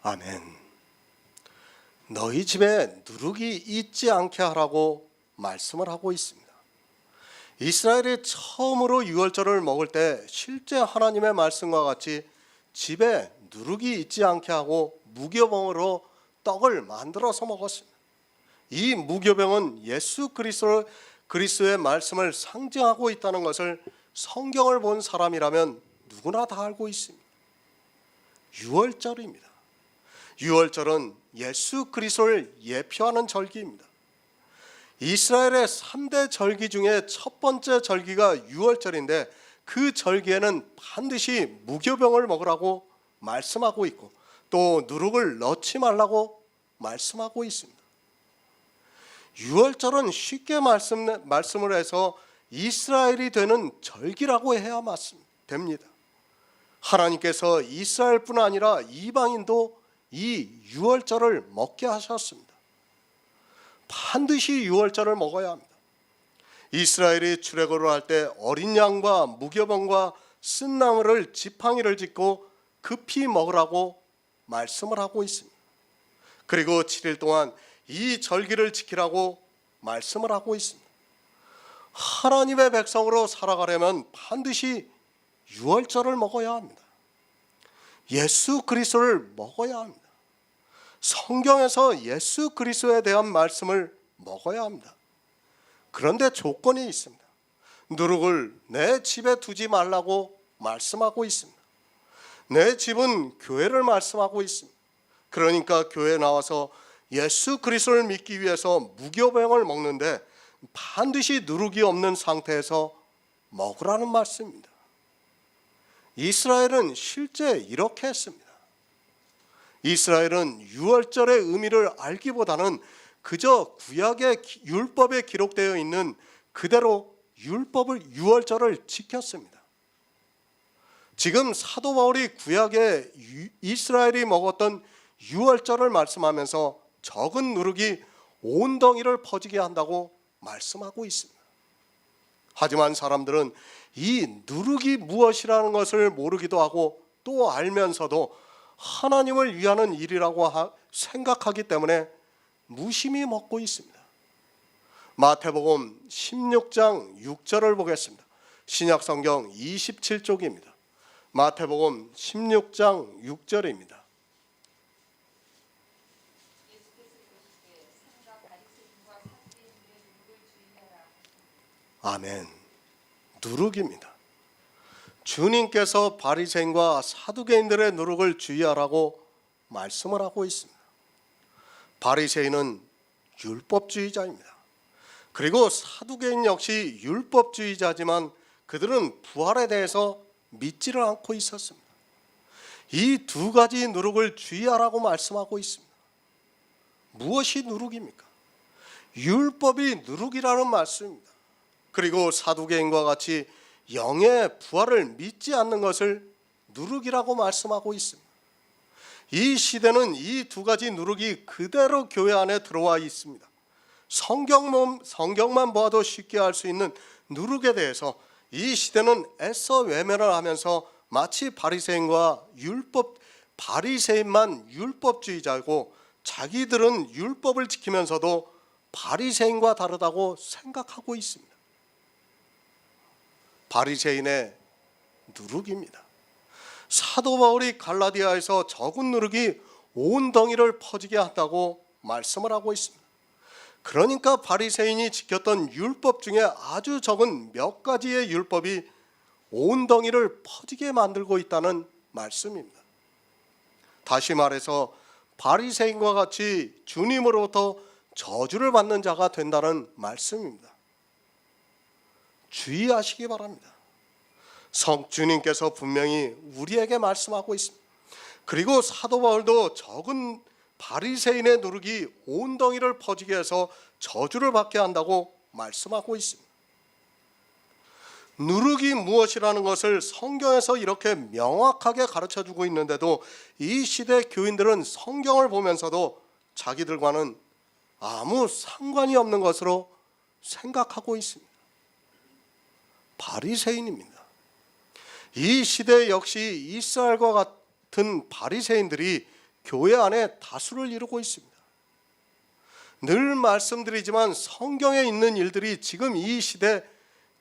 아멘. 너희 집에 누룩이 있지 않게 하라고 말씀을 하고 있습니다. 이스라엘이 처음으로 유월절을 먹을 때 실제 하나님의 말씀과 같이 집에 누룩이 있지 않게 하고 무교병으로 떡을 만들어서 먹었습니다. 이 무교병은 예수 그리스도의 말씀을 상징하고 있다는 것을 성경을 본 사람이라면 누구나 다 알고 있습니다. 유월절입니다. 유월절은 예수 그리스도를 예표하는 절기입니다. 이스라엘의 3대 절기 중에 첫 번째 절기가 유월절인데 그 절기에는 반드시 무교병을 먹으라고 말씀하고 있고 또 누룩을 넣지 말라고 말씀하고 있습니다. 유월절은 쉽게 말씀을 해서 이스라엘이 되는 절기라고 해야 됩니다. 하나님께서 이스라엘뿐 아니라 이방인도 이 유월절을 먹게 하셨습니다. 반드시 유월절을 먹어야 합니다. 이스라엘이 출애굽을 할 때 어린 양과 무교병과 쓴 나물을 지팡이를 짓고 급히 먹으라고 말씀을 하고 있습니다. 그리고 7일 동안 이 절기를 지키라고 말씀을 하고 있습니다. 하나님의 백성으로 살아가려면 반드시 유월절을 먹어야 합니다. 예수 그리스도를 먹어야 합니다. 성경에서 예수 그리스도에 대한 말씀을 먹어야 합니다. 그런데 조건이 있습니다. 누룩을 내 집에 두지 말라고 말씀하고 있습니다. 내 집은 교회를 말씀하고 있습니다. 그러니까 교회에 나와서 예수 그리스도를 믿기 위해서 무교병을 먹는데 반드시 누룩이 없는 상태에서 먹으라는 말씀입니다. 이스라엘은 실제 이렇게 했습니다. 이스라엘은 유월절의 의미를 알기보다는 그저 구약의 율법에 기록되어 있는 그대로 유월절을 지켰습니다. 지금 사도 바울이 구약에 이스라엘이 먹었던 유월절을 말씀하면서 적은 누룩이 온 덩이를 퍼지게 한다고 말씀하고 있습니다. 하지만 사람들은 이 누룩이 무엇이라는 것을 모르기도 하고 또 알면서도 하나님을 위하는 일이라고 생각하기 때문에 무심히 먹고 있습니다. 마태복음 16장 6절을 보겠습니다. 신약성경 27쪽입니다. 마태복음 16장 6절입니다. 아멘. 누룩입니다. 주님께서 바리새인과 사두개인들의 누룩을 주의하라고 말씀을 하고 있습니다. 바리새인은 율법주의자입니다. 그리고 사두개인 역시 율법주의자지만 그들은 부활에 대해서 믿지를 않고 있었습니다. 이 두 가지 누룩을 주의하라고 말씀하고 있습니다. 무엇이 누룩입니까? 율법이 누룩이라는 말씀입니다. 그리고 사두개인과 같이 영의 부활을 믿지 않는 것을 누룩이라고 말씀하고 있습니다. 이 시대는 이 두 가지 누룩이 그대로 교회 안에 들어와 있습니다. 성경만 보아도 쉽게 알 수 있는 누룩에 대해서 이 시대는 애써 외면을 하면서 마치 바리새인만 율법주의자고 자기들은 율법을 지키면서도 바리새인과 다르다고 생각하고 있습니다. 바리새인의 누룩입니다. 사도 바울이 갈라디아에서 적은 누룩이 온 덩이를 퍼지게 한다고 말씀을 하고 있습니다. 그러니까 바리새인이 지켰던 율법 중에 아주 적은 몇 가지의 율법이 온 덩이를 퍼지게 만들고 있다는 말씀입니다. 다시 말해서 바리새인과 같이 주님으로부터 저주를 받는 자가 된다는 말씀입니다. 주의하시기 바랍니다. 주님께서 분명히 우리에게 말씀하고 있습니다. 그리고 사도 바울도 적은 바리새인의 누룩이 온 덩이를 퍼지게 해서 저주를 받게 한다고 말씀하고 있습니다. 누룩이 무엇이라는 것을 성경에서 이렇게 명확하게 가르쳐주고 있는데도 이 시대 교인들은 성경을 보면서도 자기들과는 아무 상관이 없는 것으로 생각하고 있습니다. 바리새인입니다. 이 시대 역시 이스라엘과 같은 바리새인들이 교회 안에 다수를 이루고 있습니다. 늘 말씀드리지만 성경에 있는 일들이 지금 이 시대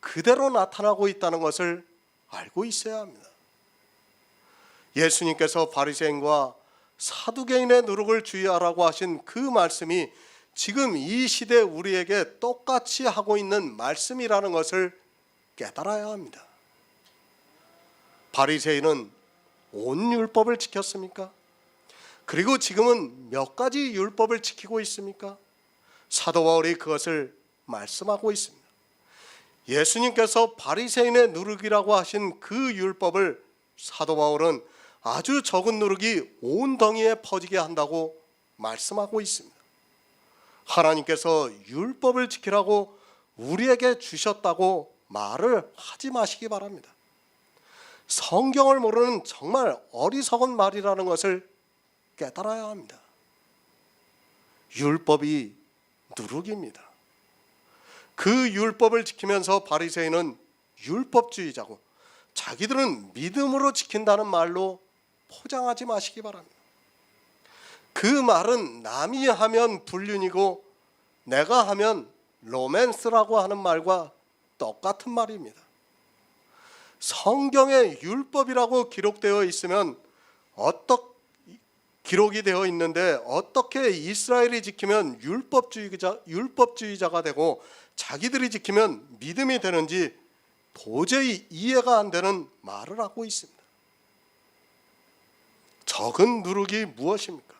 그대로 나타나고 있다는 것을 알고 있어야 합니다. 예수님께서 바리새인과 사두개인의 누룩을 주의하라고 하신 그 말씀이 지금 이 시대 우리에게 똑같이 하고 있는 말씀이라는 것을 깨달아야 합니다. 바리새인은 온 율법을 지켰습니까? 그리고 지금은 몇 가지 율법을 지키고 있습니까? 사도 바울이 그것을 말씀하고 있습니다. 예수님께서 바리새인의 누룩이라고 하신 그 율법을 사도 바울은 아주 적은 누룩이 온 덩이에 퍼지게 한다고 말씀하고 있습니다. 하나님께서 율법을 지키라고 우리에게 주셨다고 말을 하지 마시기 바랍니다. 성경을 모르는 정말 어리석은 말이라는 것을 깨달아야 합니다. 율법이 누룩입니다. 그 율법을 지키면서 바리새인은 율법주의자고 자기들은 믿음으로 지킨다는 말로 포장하지 마시기 바랍니다. 그 말은 남이 하면 불륜이고 내가 하면 로맨스라고 하는 말과 똑같은 말입니다. 성경에 율법이라고 기록되어 있으면 기록이 되어 있는데 어떻게 이스라엘이 지키면 율법주의자가 되고 자기들이 지키면 믿음이 되는지 도저히 이해가 안 되는 말을 하고 있습니다. 적은 누룩이 무엇입니까?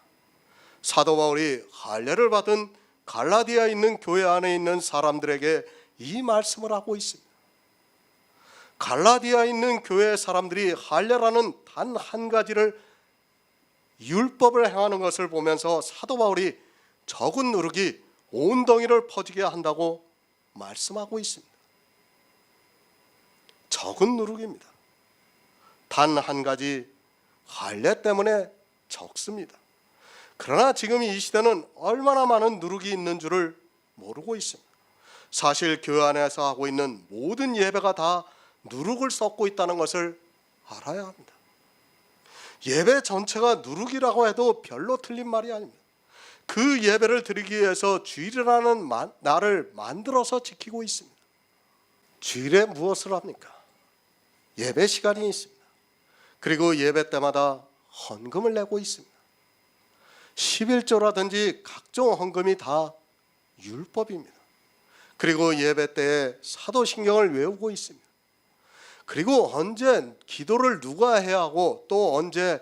사도 바울이 할례를 받은 갈라디아에 있는 교회 안에 있는 사람들에게 이 말씀을 하고 있습니다. 갈라디아에 있는 교회 사람들이 할례라는 단 한 가지를 율법을 행하는 것을 보면서 사도 바울이 적은 누룩이 온 덩이를 퍼지게 한다고 말씀하고 있습니다. 적은 누룩입니다. 단 한 가지 할례 때문에 적습니다. 그러나 지금 이 시대는 얼마나 많은 누룩이 있는 줄을 모르고 있습니다. 사실 교회 안에서 하고 있는 모든 예배가 다 누룩을 섞고 있다는 것을 알아야 합니다. 예배 전체가 누룩이라고 해도 별로 틀린 말이 아닙니다. 그 예배를 드리기 위해서 주일이라는 날을 만들어서 지키고 있습니다. 주일에 무엇을 합니까? 예배 시간이 있습니다. 그리고 예배 때마다 헌금을 내고 있습니다. 11조라든지 각종 헌금이 다 율법입니다. 그리고 예배 때에 사도신경을 외우고 있습니다. 그리고 언제 기도를 누가 해야 하고 또 언제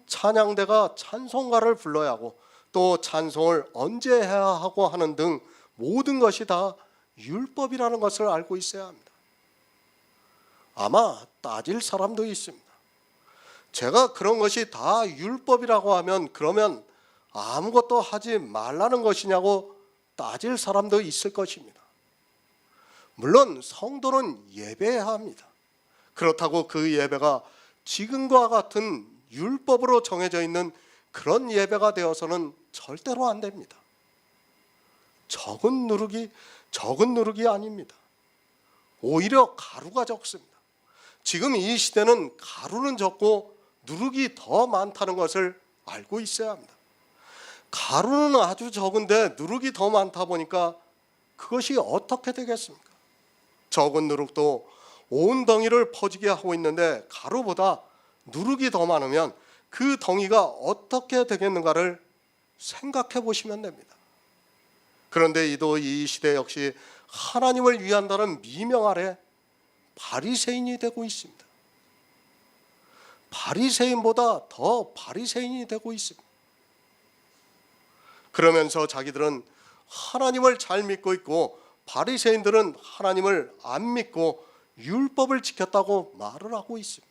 찬양대가 찬송가를 불러야 하고 또 찬송을 언제 해야 하고 하는 등 모든 것이 다 율법이라는 것을 알고 있어야 합니다. 아마 따질 사람도 있습니다. 제가 그런 것이 다 율법이라고 하면 그러면 아무것도 하지 말라는 것이냐고 따질 사람도 있을 것입니다. 물론 성도는 예배해야 합니다. 그렇다고 그 예배가 지금과 같은 율법으로 정해져 있는 그런 예배가 되어서는 절대로 안 됩니다. 적은 누룩이 아닙니다. 오히려 가루가 적습니다. 지금 이 시대는 가루는 적고 누룩이 더 많다는 것을 알고 있어야 합니다. 가루는 아주 적은데 누룩이 더 많다 보니까 그것이 어떻게 되겠습니까? 적은 누룩도 온 덩이를 퍼지게 하고 있는데 가루보다 누룩이 더 많으면 그 덩이가 어떻게 되겠는가를 생각해 보시면 됩니다. 그런데 이 시대 역시 하나님을 위한다는 미명 아래 바리새인이 되고 있습니다. 바리새인보다 더 바리새인이 되고 있습니다. 그러면서 자기들은 하나님을 잘 믿고 있고 바리새인들은 하나님을 안 믿고 율법을 지켰다고 말을 하고 있습니다.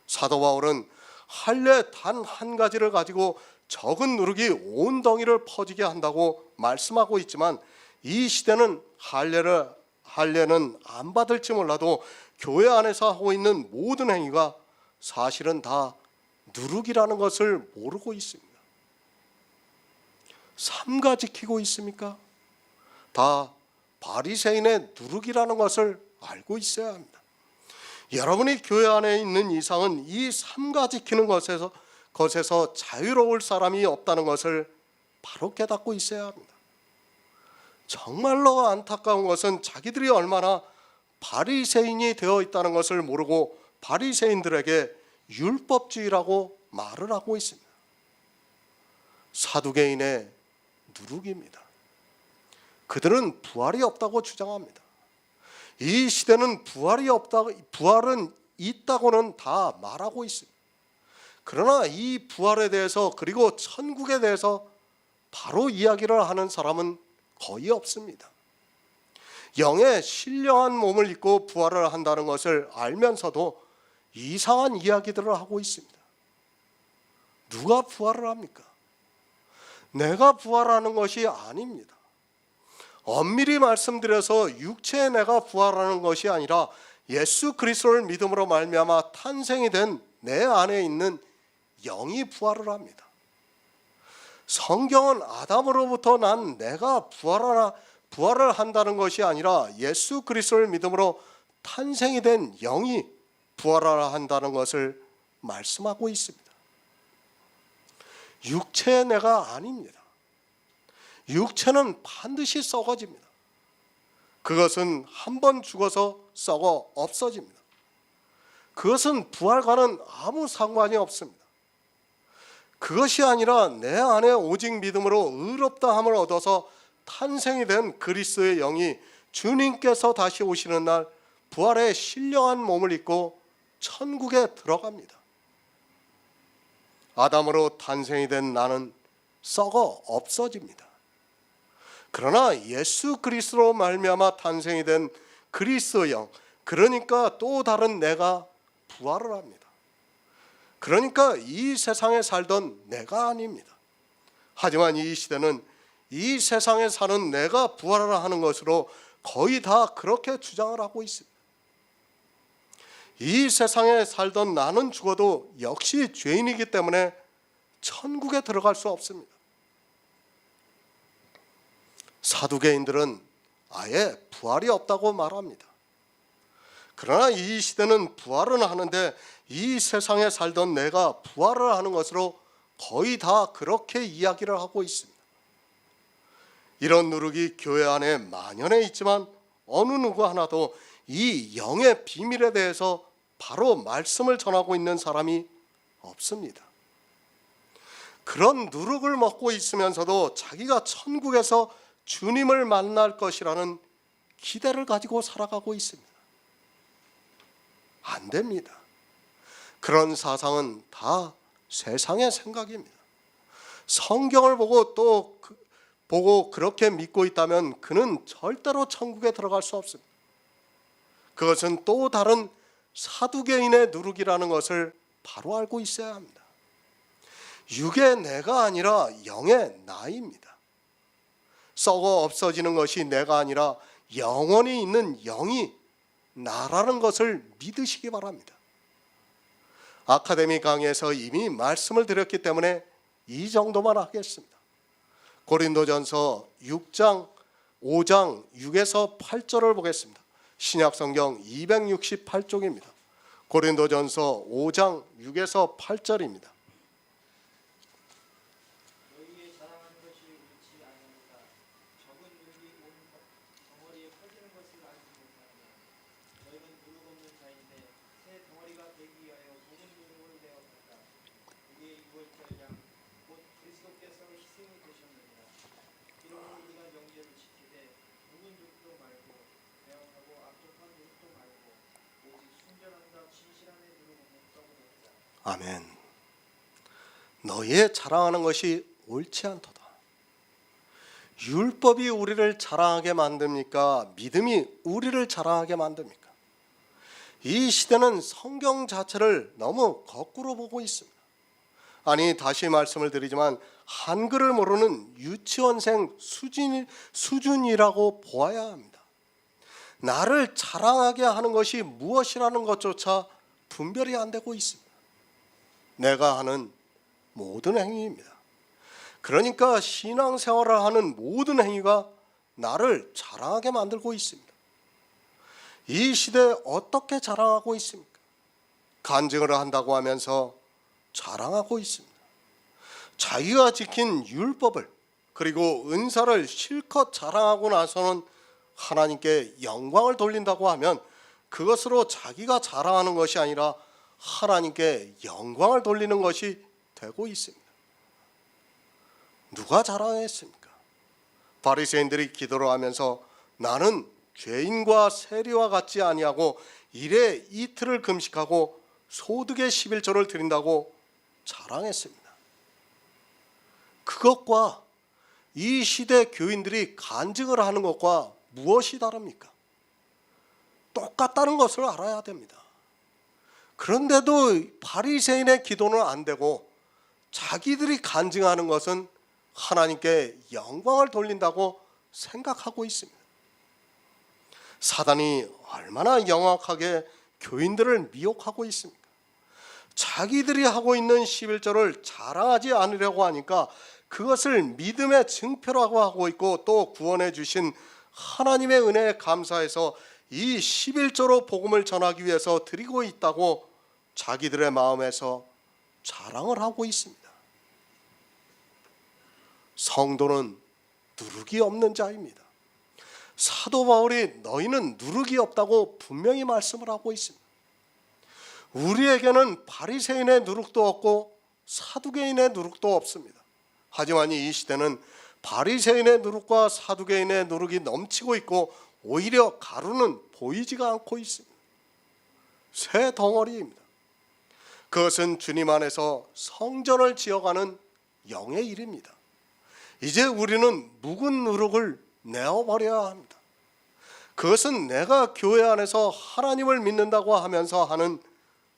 사도 바울은 할례 단 한 가지를 가지고 적은 누룩이 온 덩이를 퍼지게 한다고 말씀하고 있지만 이 시대는 할례는 안 받을지 몰라도 교회 안에서 하고 있는 모든 행위가 사실은 다 누룩이라는 것을 모르고 있습니다. 삼가 지키고 있습니까? 다 바리새인의 누룩이라는 것을 알고 있어야 합니다. 여러분이 교회 안에 있는 이상은 이 삼가 지키는 것에서 자유로울 사람이 없다는 것을 바로 깨닫고 있어야 합니다. 정말로 안타까운 것은 자기들이 얼마나 바리새인이 되어 있다는 것을 모르고 바리새인들에게 율법주의라고 말을 하고 있습니다. 사두개인의 누룩입니다. 그들은 부활이 없다고 주장합니다. 이 시대는 부활은 있다고는 다 말하고 있습니다. 그러나 이 부활에 대해서 그리고 천국에 대해서 바로 이야기를 하는 사람은 거의 없습니다. 영의 신령한 몸을 입고 부활을 한다는 것을 알면서도 이상한 이야기들을 하고 있습니다. 누가 부활을 합니까? 내가 부활하는 것이 아닙니다. 엄밀히 말씀드려서 육체의 내가 부활하는 것이 아니라 예수 그리스도를 믿음으로 말미암아 탄생이 된 내 안에 있는 영이 부활을 합니다. 성경은 아담으로부터 난 내가 부활을 한다는 것이 아니라 예수 그리스도를 믿음으로 탄생이 된 영이 부활을 한다는 것을 말씀하고 있습니다. 육체의 내가 아닙니다. 육체는 반드시 썩어집니다. 그것은 한 번 죽어서 썩어 없어집니다. 그것은 부활과는 아무 상관이 없습니다. 그것이 아니라 내 안에 오직 믿음으로 의롭다함을 얻어서 탄생이 된 그리스도의 영이 주님께서 다시 오시는 날 부활의 신령한 몸을 입고 천국에 들어갑니다. 아담으로 탄생이 된 나는 썩어 없어집니다. 그러나 예수 그리스도로 말미암아 탄생이 된 그리스도 영, 그러니까 또 다른 내가 부활을 합니다. 그러니까 이 세상에 살던 내가 아닙니다. 하지만 이 시대는 이 세상에 사는 내가 부활을 하는 것으로 거의 다 그렇게 주장을 하고 있습니다. 이 세상에 살던 나는 죽어도 역시 죄인이기 때문에 천국에 들어갈 수 없습니다. 사두개인들은 아예 부활이 없다고 말합니다. 그러나 이 시대는 부활은 하는데 이 세상에 살던 내가 부활을 하는 것으로 거의 다 그렇게 이야기를 하고 있습니다. 이런 누룩이 교회 안에 만연해 있지만 어느 누구 하나도 이 영의 비밀에 대해서 바로 말씀을 전하고 있는 사람이 없습니다. 그런 누룩을 먹고 있으면서도 자기가 천국에서 주님을 만날 것이라는 기대를 가지고 살아가고 있습니다. 안 됩니다. 그런 사상은 다 세상의 생각입니다. 성경을 보고 또 보고 그렇게 믿고 있다면 그는 절대로 천국에 들어갈 수 없습니다. 그것은 또 다른 사두개인의 누룩이라는 것을 바로 알고 있어야 합니다. 육의 내가 아니라 영의 나입니다. 썩어 없어지는 것이 내가 아니라 영원히 있는 영이 나라는 것을 믿으시기 바랍니다. 아카데미 강의에서 이미 말씀을 드렸기 때문에 이 정도만 하겠습니다. 고린도전서 6장 5장 6에서 8절을 보겠습니다. 신약성경 268쪽입니다. 고린도전서 5장 6에서 8절입니다. 너희의 자랑하는 것이 옳지 아니하니까 적은 누룩이 온 덩어리에 퍼지는 것을 알지 못하느냐. 너희는 누룩 없는 자인데 새 덩어리가 되기 위하여 묵은 누룩을 내어간다. 우리의 유월절 양 곧 그리스도께서 희생이 되셨느니라. 이러므로 우리가 명제를 지키되 묵은 누룩도 말고 배역하고 악독한 누룩도 말고 오직 순전함과 진실함의 누룩 없는 떡을 먹자. 아멘. 너희의 자랑하는 것이 옳지 않도다. 율법이 우리를 자랑하게 만듭니까? 믿음이 우리를 자랑하게 만듭니까? 이 시대는 성경 자체를 너무 거꾸로 보고 있습니다. 아니, 다시 말씀을 드리지만 한글을 모르는 유치원생 수준이라고 보아야 합니다. 나를 자랑하게 하는 것이 무엇이라는 것조차 분별이 안 되고 있습니다. 내가 하는 모든 행위입니다. 그러니까 신앙생활을 하는 모든 행위가 나를 자랑하게 만들고 있습니다. 이 시대에 어떻게 자랑하고 있습니까? 간증을 한다고 하면서 자랑하고 있습니다. 자기가 지킨 율법을 그리고 은사를 실컷 자랑하고 나서는 하나님께 영광을 돌린다고 하면 그것으로 자기가 자랑하는 것이 아니라 하나님께 영광을 돌리는 것이 되고 있습니다. 누가 자랑했습니까? 바리새인들이 기도를 하면서 나는 죄인과 세리와 같지 아니하고 일에 이틀을 금식하고 소득의 11조를 드린다고 자랑했습니다. 그것과 이 시대 교인들이 간증을 하는 것과 무엇이 다릅니까? 똑같다는 것을 알아야 됩니다. 그런데도 바리새인의 기도는 안 되고 자기들이 간증하는 것은 하나님께 영광을 돌린다고 생각하고 있습니다. 사단이 얼마나 영악하게 교인들을 미혹하고 있습니까? 자기들이 하고 있는 11조를 자랑하지 않으려고 하니까 그것을 믿음의 증표라고 하고 있고 또 구원해 주신 하나님의 은혜에 감사해서 이 11조로 복음을 전하기 위해서 드리고 있다고 자기들의 마음에서 자랑을 하고 있습니다. 성도는 누룩이 없는 자입니다. 사도 바울이 너희는 누룩이 없다고 분명히 말씀을 하고 있습니다. 우리에게는 바리새인의 누룩도 없고 사두개인의 누룩도 없습니다. 하지만 이 시대는 바리새인의 누룩과 사두개인의 누룩이 넘치고 있고 오히려 가루는 보이지가 않고 있습니다. 새 덩어리입니다. 그것은 주님 안에서 성전을 지어가는 영의 일입니다. 이제 우리는 묵은 누룩을 내어버려야 합니다. 그것은 내가 교회 안에서 하나님을 믿는다고 하면서 하는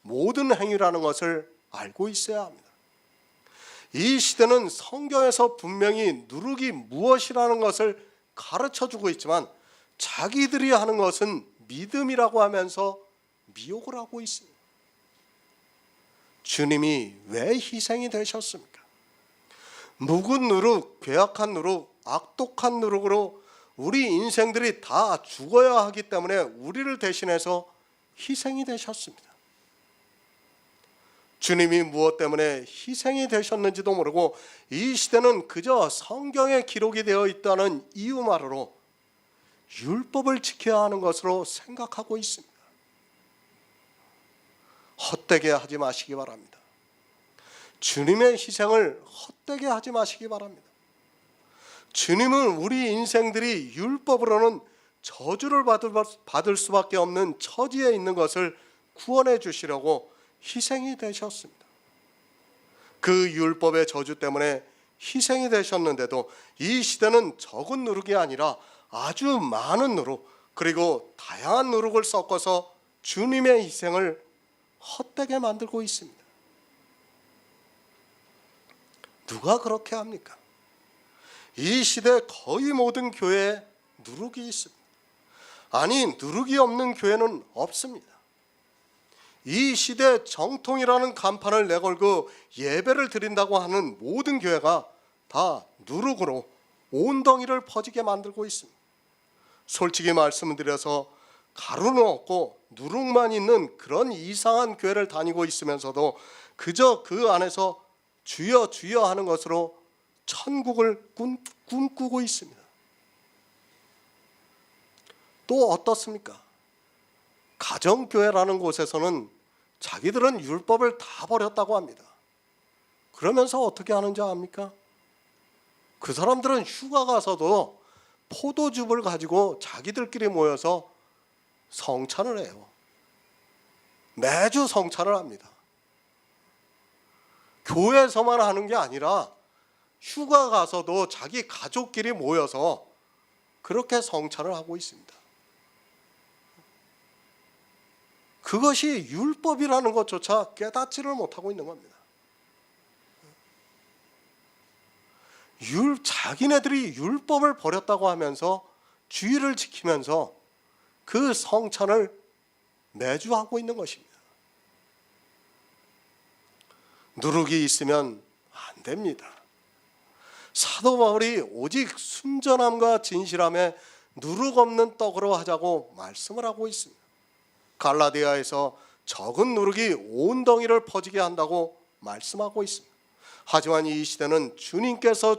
모든 행위라는 것을 알고 있어야 합니다. 이 시대는 성경에서 분명히 누룩이 무엇이라는 것을 가르쳐주고 있지만 자기들이 하는 것은 믿음이라고 하면서 미혹을 하고 있습니다. 주님이 왜 희생이 되셨습니까? 묵은 누룩, 괴악한 누룩, 악독한 누룩으로 우리 인생들이 다 죽어야 하기 때문에 우리를 대신해서 희생이 되셨습니다. 주님이 무엇 때문에 희생이 되셨는지도 모르고 이 시대는 그저 성경에 기록이 되어 있다는 이유만으로 율법을 지켜야 하는 것으로 생각하고 있습니다. 헛되게 하지 마시기 바랍니다. 주님의 희생을 헛되게 하지 마시기 바랍니다. 주님은 우리 인생들이 율법으로는 저주를 받을 수밖에 없는 처지에 있는 것을 구원해 주시려고 희생이 되셨습니다. 그 율법의 저주 때문에 희생이 되셨는데도 이 시대는 적은 누룩이 아니라 아주 많은 누룩, 그리고 다양한 누룩을 섞어서 주님의 희생을 헛되게 만들고 있습니다. 누가 그렇게 합니까? 이 시대 거의 모든 교회에 누룩이 있습니다. 아니, 누룩이 없는 교회는 없습니다. 이 시대 정통이라는 간판을 내걸고 예배를 드린다고 하는 모든 교회가 다 누룩으로 온덩이를 퍼지게 만들고 있습니다. 솔직히 말씀드려서 가루는 없고 누룩만 있는 그런 이상한 교회를 다니고 있으면서도 그저 그 안에서 주여 주여 하는 것으로 천국을 꿈꾸고 있습니다. 또 어떻습니까? 가정교회라는 곳에서는 자기들은 율법을 다 버렸다고 합니다. 그러면서 어떻게 하는지 압니까? 그 사람들은 휴가 가서도 포도즙을 가지고 자기들끼리 모여서 성찬을 해요. 매주 성찬을 합니다. 교회에서만 하는 게 아니라 휴가 가서도 자기 가족끼리 모여서 그렇게 성찬을 하고 있습니다. 그것이 율법이라는 것조차 깨닫지를 못하고 있는 겁니다. 자기네들이 율법을 버렸다고 하면서 주의를 지키면서 그 성찬을 매주 하고 있는 것입니다. 누룩이 있으면 안 됩니다. 사도 바울이 오직 순전함과 진실함에 누룩 없는 떡으로 하자고 말씀을 하고 있습니다. 갈라디아에서 적은 누룩이 온덩이를 퍼지게 한다고 말씀하고 있습니다. 하지만 이 시대는 주님께서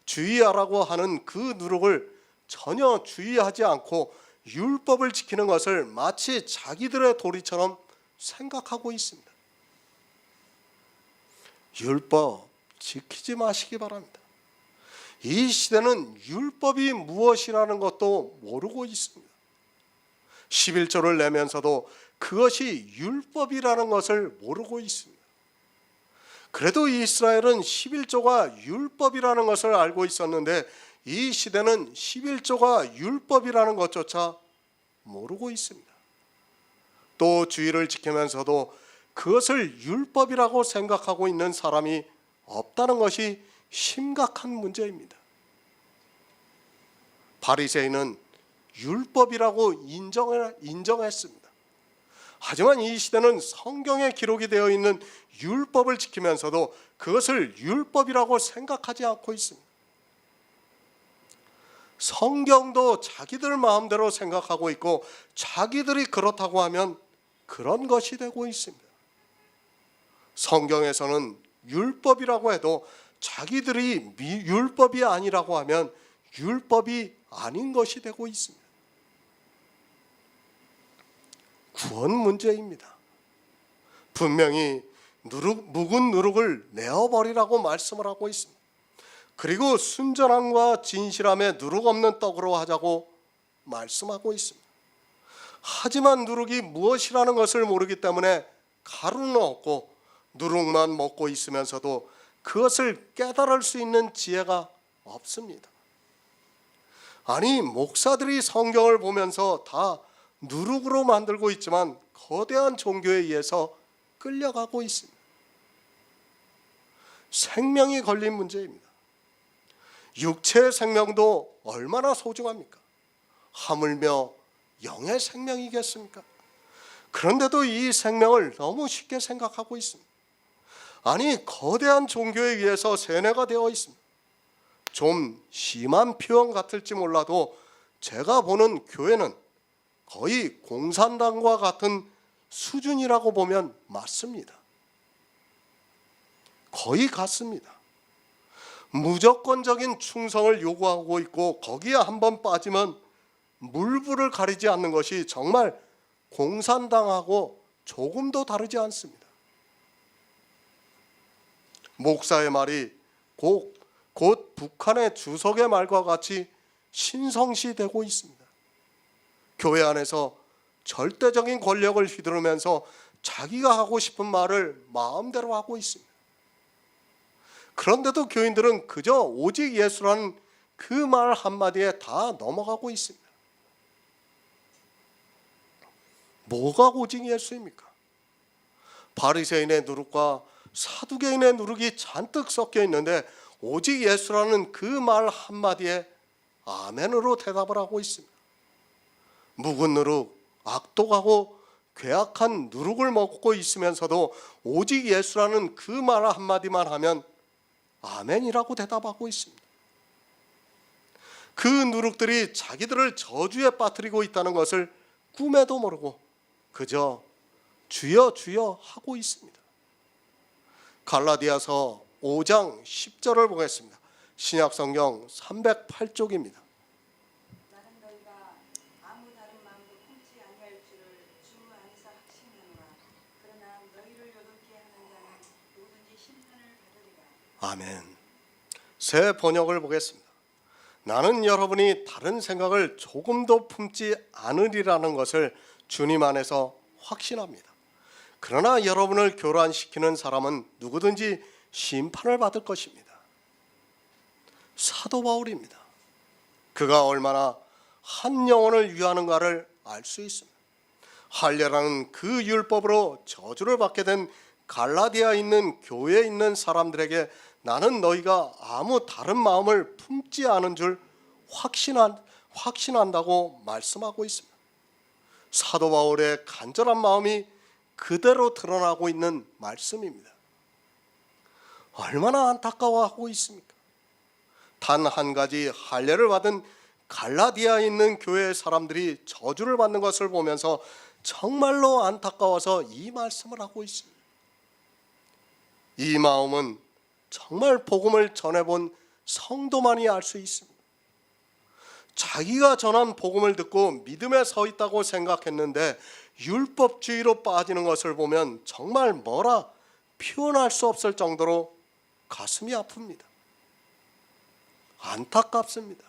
주의하라고 하는 그 누룩을 전혀 주의하지 않고 율법을 지키는 것을 마치 자기들의 도리처럼 생각하고 있습니다. 율법 지키지 마시기 바랍니다. 이 시대는 율법이 무엇이라는 것도 모르고 있습니다. 11조를 내면서도 그것이 율법이라는 것을 모르고 있습니다. 그래도 이스라엘은 11조가 율법이라는 것을 알고 있었는데 이 시대는 11조가 율법이라는 것조차 모르고 있습니다. 또 주의를 지키면서도 그것을 율법이라고 생각하고 있는 사람이 없다는 것이 심각한 문제입니다. 바리새인은 율법이라고 인정했습니다. 하지만 이 시대는 성경에 기록이 되어 있는 율법을 지키면서도 그것을 율법이라고 생각하지 않고 있습니다. 성경도 자기들 마음대로 생각하고 있고 자기들이 그렇다고 하면 그런 것이 되고 있습니다. 성경에서는 율법이라고 해도 자기들이 율법이 아니라고 하면 율법이 아닌 것이 되고 있습니다. 구원 문제입니다. 분명히 묵은 누룩을 내어버리라고 말씀을 하고 있습니다. 그리고 순전함과 진실함에 누룩 없는 떡으로 하자고 말씀하고 있습니다. 하지만 누룩이 무엇이라는 것을 모르기 때문에 가루는 없고 누룩만 먹고 있으면서도 그것을 깨달을 수 있는 지혜가 없습니다. 아니, 목사들이 성경을 보면서 다 누룩으로 만들고 있지만 거대한 종교에 의해서 끌려가고 있습니다. 생명이 걸린 문제입니다. 육체의 생명도 얼마나 소중합니까? 하물며 영의 생명이겠습니까? 그런데도 이 생명을 너무 쉽게 생각하고 있습니다. 아니, 거대한 종교에 의해서 세뇌가 되어 있습니다. 좀 심한 표현 같을지 몰라도 제가 보는 교회는 거의 공산당과 같은 수준이라고 보면 맞습니다. 거의 같습니다. 무조건적인 충성을 요구하고 있고 거기에 한번 빠지면 물불을 가리지 않는 것이 정말 공산당하고 조금도 다르지 않습니다. 목사의 말이 곧 북한의 주석의 말과 같이 신성시되고 있습니다. 교회 안에서 절대적인 권력을 휘두르면서 자기가 하고 싶은 말을 마음대로 하고 있습니다. 그런데도 교인들은 그저 오직 예수라는 그 말 한마디에 다 넘어가고 있습니다. 뭐가 오직 예수입니까? 바리새인의 누룩과 사두개인의 누룩이 잔뜩 섞여 있는데 오직 예수라는 그 말 한마디에 아멘으로 대답을 하고 있습니다. 묵은 누룩, 악독하고 괴악한 누룩을 먹고 있으면서도 오직 예수라는 그 말 한마디만 하면 아멘이라고 대답하고 있습니다. 그 누룩들이 자기들을 저주에 빠뜨리고 있다는 것을 꿈에도 모르고 그저 주여 주여 하고 있습니다. 갈라디아서 5장 10절을 보겠습니다. 신약성경 308쪽입니다. 나는 너희가 아무 다른 마음도 품지 아니할 줄을 주 안에서 확신하노라. 그러나 너희를 요동케 하는 자는 누구든지 심판을 받으리라. 아멘. 새 번역을 보겠습니다. 나는 여러분이 다른 생각을 조금도 품지 않으리라는 것을 주님 안에서 확신합니다. 그러나 여러분을 교란시키는 사람은 누구든지 심판을 받을 것입니다. 사도 바울입니다. 그가 얼마나 한 영혼을 위하는가를 알 수 있습니다. 할례라는 그 율법으로 저주를 받게 된 갈라디아에 있는 교회에 있는 사람들에게 나는 너희가 아무 다른 마음을 품지 않은 줄 확신한다고 말씀하고 있습니다. 사도 바울의 간절한 마음이 그대로 드러나고 있는 말씀입니다. 얼마나 안타까워하고 있습니까? 단 한 가지 할례를 받은 갈라디아에 있는 교회의 사람들이 저주를 받는 것을 보면서 정말로 안타까워서 이 말씀을 하고 있습니다. 이 마음은 정말 복음을 전해본 성도만이 알 수 있습니다. 자기가 전한 복음을 듣고 믿음에 서 있다고 생각했는데 율법주의로 빠지는 것을 보면 정말 뭐라 표현할 수 없을 정도로 가슴이 아픕니다. 안타깝습니다.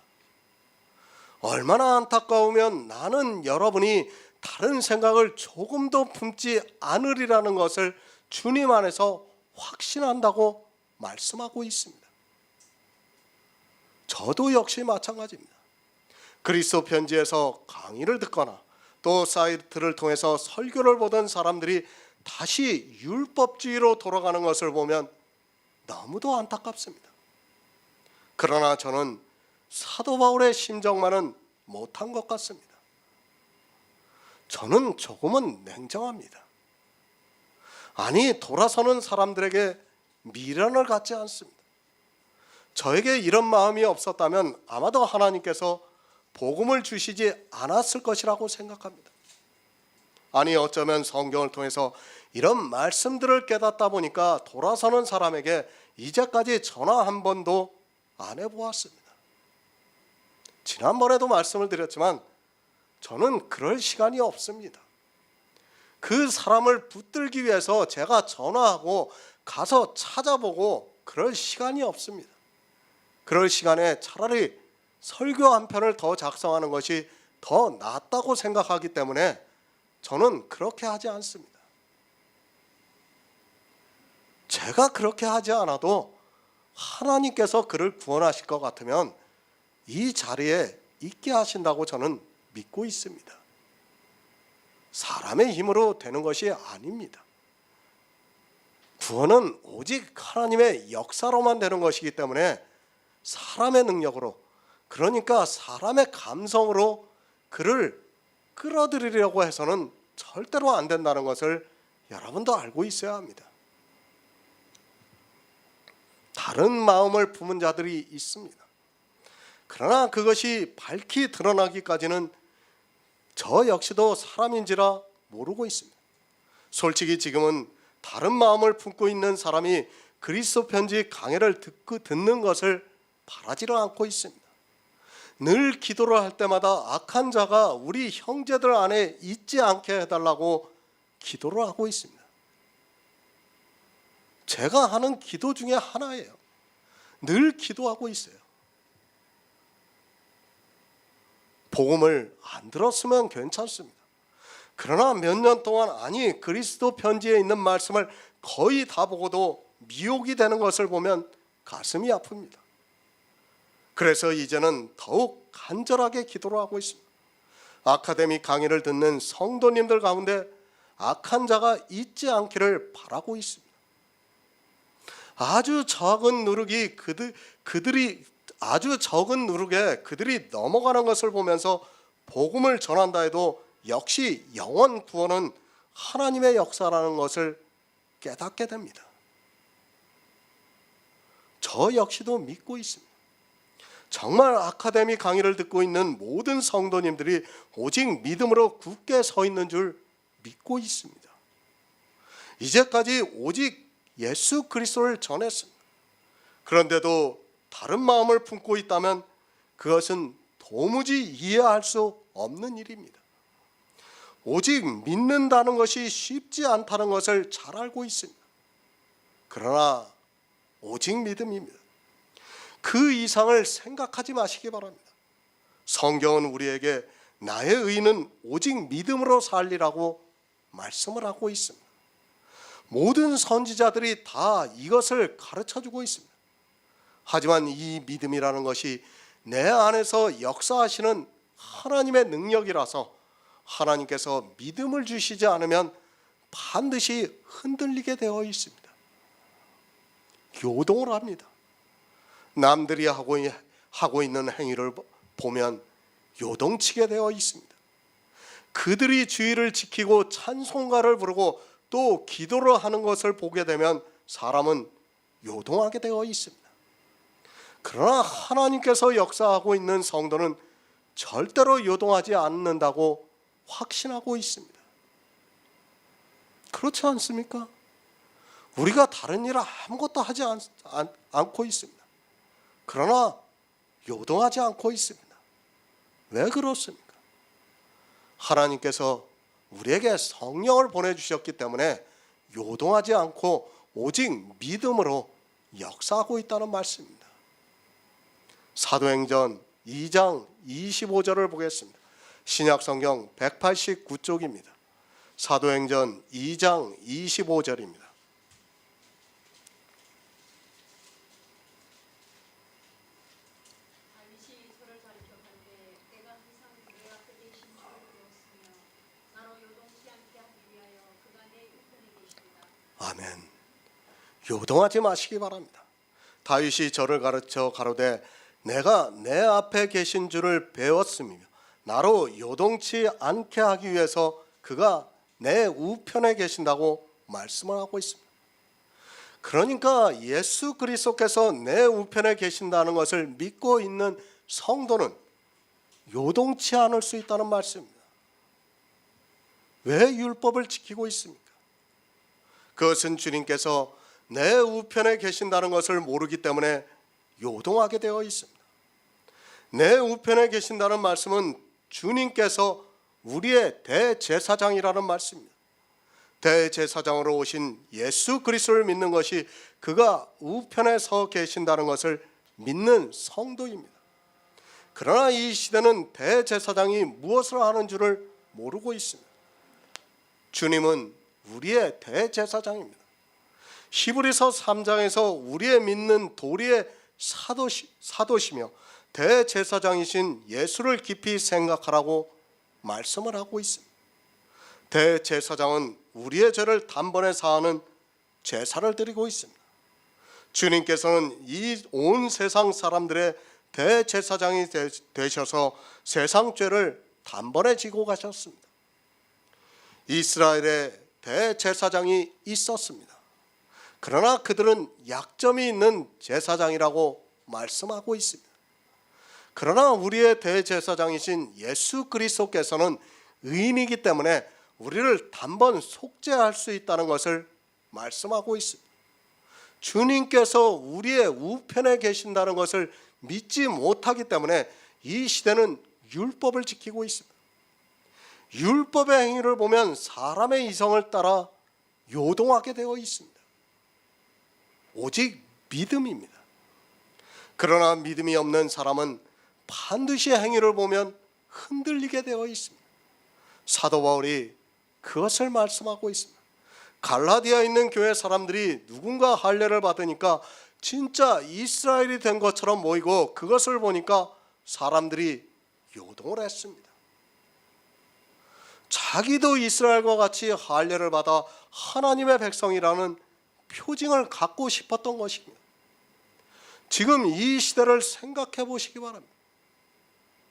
얼마나 안타까우면 나는 여러분이 다른 생각을 조금도 품지 않으리라는 것을 주님 안에서 확신한다고 말씀하고 있습니다. 저도 역시 마찬가지입니다. 그리스도 편지에서 강의를 듣거나 또 사이트를 통해서 설교를 보던 사람들이 다시 율법주의로 돌아가는 것을 보면 너무도 안타깝습니다. 그러나 저는 사도 바울의 심정만은 못한 것 같습니다. 저는 조금은 냉정합니다. 아니, 돌아서는 사람들에게 미련을 갖지 않습니다. 저에게 이런 마음이 없었다면 아마도 하나님께서 복음을 주시지 않았을 것이라고 생각합니다. 아니, 어쩌면 성경을 통해서 이런 말씀들을 깨닫다 보니까 돌아서는 사람에게 이제까지 전화 한 번도 안 해보았습니다. 지난번에도 말씀을 드렸지만 저는 그럴 시간이 없습니다. 그 사람을 붙들기 위해서 제가 전화하고 가서 찾아보고 그럴 시간이 없습니다. 그럴 시간에 차라리 설교 한 편을 더 작성하는 것이 더 낫다고 생각하기 때문에 저는 그렇게 하지 않습니다. 제가 그렇게 하지 않아도 하나님께서 그를 구원하실 것 같으면 이 자리에 있게 하신다고 저는 믿고 있습니다. 사람의 힘으로 되는 것이 아닙니다. 구원은 오직 하나님의 역사로만 되는 것이기 때문에 사람의 능력으로, 그러니까 사람의 감성으로 그를 끌어들이려고 해서는 절대로 안 된다는 것을 여러분도 알고 있어야 합니다. 다른 마음을 품은 자들이 있습니다. 그러나 그것이 밝히 드러나기까지는 저 역시도 사람인지라 모르고 있습니다. 솔직히 지금은 다른 마음을 품고 있는 사람이 그리스도 편지 강해를 듣는 것을 바라지를 않고 있습니다. 늘 기도를 할 때마다 악한 자가 우리 형제들 안에 있지 않게 해달라고 기도를 하고 있습니다. 제가 하는 기도 중에 하나예요. 늘 기도하고 있어요. 복음을 안 들었으면 괜찮습니다. 그러나 몇 년 동안 그리스도 편지에 있는 말씀을 거의 다 보고도 미혹이 되는 것을 보면 가슴이 아픕니다. 그래서 이제는 더욱 간절하게 기도를 하고 있습니다. 아카데미 강의를 듣는 성도님들 가운데 악한 자가 있지 않기를 바라고 있습니다. 아주 적은 누룩에 그들이 넘어가는 것을 보면서 복음을 전한다 해도 역시 영원 구원은 하나님의 역사라는 것을 깨닫게 됩니다. 저 역시도 믿고 있습니다. 정말 아카데미 강의를 듣고 있는 모든 성도님들이 오직 믿음으로 굳게 서 있는 줄 믿고 있습니다. 이제까지 오직 예수 그리스도를 전했습니다. 그런데도 다른 마음을 품고 있다면 그것은 도무지 이해할 수 없는 일입니다. 오직 믿는다는 것이 쉽지 않다는 것을 잘 알고 있습니다. 그러나 오직 믿음입니다. 그 이상을 생각하지 마시기 바랍니다. 성경은 우리에게 나의 의는 오직 믿음으로 살리라고 말씀을 하고 있습니다. 모든 선지자들이 다 이것을 가르쳐주고 있습니다. 하지만 이 믿음이라는 것이 내 안에서 역사하시는 하나님의 능력이라서 하나님께서 믿음을 주시지 않으면 반드시 흔들리게 되어 있습니다. 요동을 합니다. 남들이 하고 있는 행위를 보면 요동치게 되어 있습니다. 그들이 주의를 지키고 찬송가를 부르고 또 기도를 하는 것을 보게 되면 사람은 요동하게 되어 있습니다. 그러나 하나님께서 역사하고 있는 성도는 절대로 요동하지 않는다고 확신하고 있습니다. 그렇지 않습니까? 우리가 다른 일을 아무것도 하지 않고 있습니다. 그러나 요동하지 않고 있습니다. 왜 그렇습니까? 하나님께서 우리에게 성령을 보내주셨기 때문에 요동하지 않고 오직 믿음으로 역사하고 있다는 말씀입니다. 사도행전 2장 25절을 보겠습니다. 신약성경 189쪽입니다. 사도행전 2장 25절입니다. 아멘. 요동하지 마시기 바랍니다. 다윗이 저를 가르쳐 가로되 내가 내 앞에 계신 줄을 배웠으며 나로 요동치 않게 하기 위해서 그가 내 우편에 계신다고 말씀을 하고 있습니다. 그러니까 예수 그리스도께서 내 우편에 계신다는 것을 믿고 있는 성도는 요동치 않을 수 있다는 말씀입니다. 왜 율법을 지키고 있습니까? 그것은 주님께서 내 우편에 계신다는 것을 모르기 때문에 요동하게 되어 있습니다. 내 우편에 계신다는 말씀은 주님께서 우리의 대제사장이라는 말씀입니다. 대제사장으로 오신 예수 그리스도를 믿는 것이 그가 우편에 서 계신다는 것을 믿는 성도입니다. 그러나 이 시대는 대제사장이 무엇을 하는 줄을 모르고 있습니다. 주님은 우리의 대제사장입니다. 히브리서 3장에서 우리의 믿는 도리의 사도시며 대제사장이신 예수를 깊이 생각하라고 말씀을 하고 있습니다. 대제사장은 우리의 죄를 단번에 사하는 제사를 드리고 있습니다. 주님께서는 이 온 세상 사람들의 대제사장이 되셔서 세상 죄를 단번에 지고 가셨습니다. 이스라엘의 대제사장이 있었습니다. 그러나 그들은 약점이 있는 제사장이라고 말씀하고 있습니다. 그러나 우리의 대제사장이신 예수 그리스도께서는 의인이기 때문에 우리를 단번 속죄할 수 있다는 것을 말씀하고 있습니다. 주님께서 우리의 우편에 계신다는 것을 믿지 못하기 때문에 이 시대는 율법을 지키고 있습니다. 율법의 행위를 보면 사람의 이성을 따라 요동하게 되어 있습니다. 오직 믿음입니다. 그러나 믿음이 없는 사람은 반드시 행위를 보면 흔들리게 되어 있습니다. 사도 바울이 그것을 말씀하고 있습니다. 갈라디아에 있는 교회 사람들이 누군가 할례를 받으니까 진짜 이스라엘이 된 것처럼 보이고 그것을 보니까 사람들이 요동을 했습니다. 자기도 이스라엘과 같이 할례를 받아 하나님의 백성이라는 표징을 갖고 싶었던 것입니다. 지금 이 시대를 생각해 보시기 바랍니다.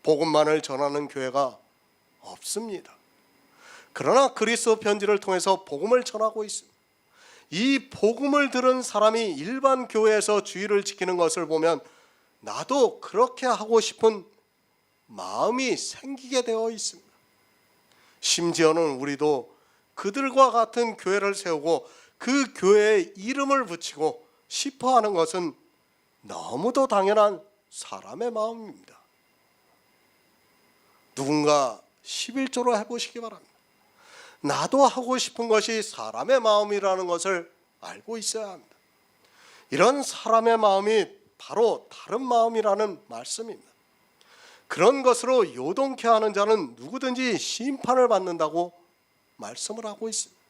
복음만을 전하는 교회가 없습니다. 그러나 그리스도 편지를 통해서 복음을 전하고 있습니다. 이 복음을 들은 사람이 일반 교회에서 주의를 지키는 것을 보면 나도 그렇게 하고 싶은 마음이 생기게 되어 있습니다. 심지어는 우리도 그들과 같은 교회를 세우고 그 교회에 이름을 붙이고 싶어 하는 것은 너무도 당연한 사람의 마음입니다. 누군가 11조로 해보시기 바랍니다. 나도 하고 싶은 것이 사람의 마음이라는 것을 알고 있어야 합니다. 이런 사람의 마음이 바로 다른 마음이라는 말씀입니다. 그런 것으로 요동케 하는 자는 누구든지 심판을 받는다고 말씀을 하고 있습니다.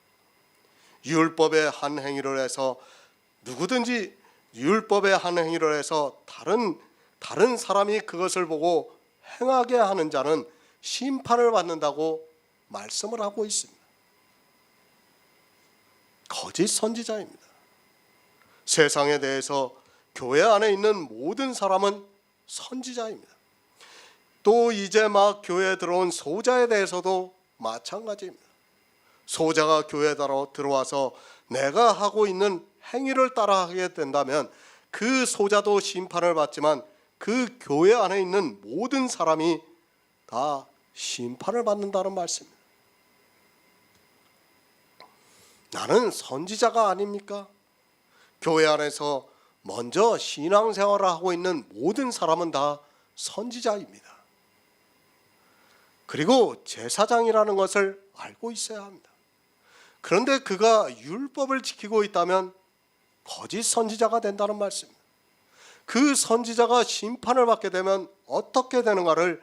율법의 한 행위를 해서 누구든지 율법의 한 행위를 해서 다른 사람이 그것을 보고 행하게 하는 자는 심판을 받는다고 말씀을 하고 있습니다. 거짓 선지자입니다. 세상에 대해서 교회 안에 있는 모든 사람은 선지자입니다. 또 이제 막 교회에 들어온 소자에 대해서도 마찬가지입니다. 소자가 교회에 들어와서 내가 하고 있는 행위를 따라하게 된다면 그 소자도 심판을 받지만 그 교회 안에 있는 모든 사람이 다 심판을 받는다는 말씀입니다. 나는 선지자가 아닙니까? 교회 안에서 먼저 신앙생활을 하고 있는 모든 사람은 다 선지자입니다. 그리고 제사장이라는 것을 알고 있어야 합니다. 그런데 그가 율법을 지키고 있다면 거짓 선지자가 된다는 말씀입니다. 그 선지자가 심판을 받게 되면 어떻게 되는가를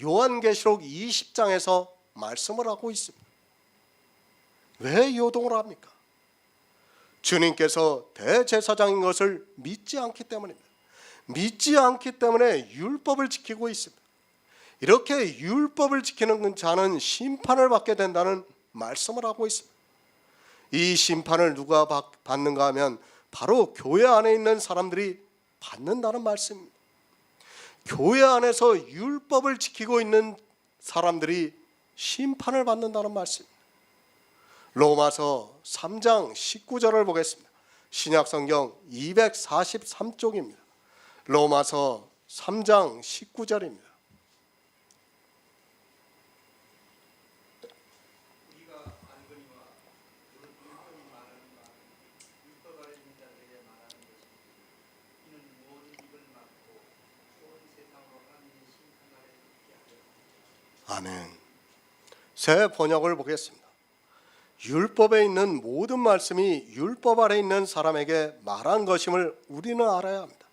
요한계시록 20장에서 말씀을 하고 있습니다. 왜 요동을 합니까? 주님께서 대제사장인 것을 믿지 않기 때문입니다. 믿지 않기 때문에 율법을 지키고 있습니다. 이렇게 율법을 지키는 자는 심판을 받게 된다는 말씀을 하고 있습니다. 이 심판을 누가 받는가 하면 바로 교회 안에 있는 사람들이 받는다는 말씀입니다. 교회 안에서 율법을 지키고 있는 사람들이 심판을 받는다는 말씀입니다. 로마서 3장 19절을 보겠습니다. 신약성경 243쪽입니다. 로마서 3장 19절입니다. 아멘. 새 번역을 보겠습니다. 율법에 있는 모든 말씀이 율법 아래 있는 사람에게 말한 것임을 우리는 알아야 합니다.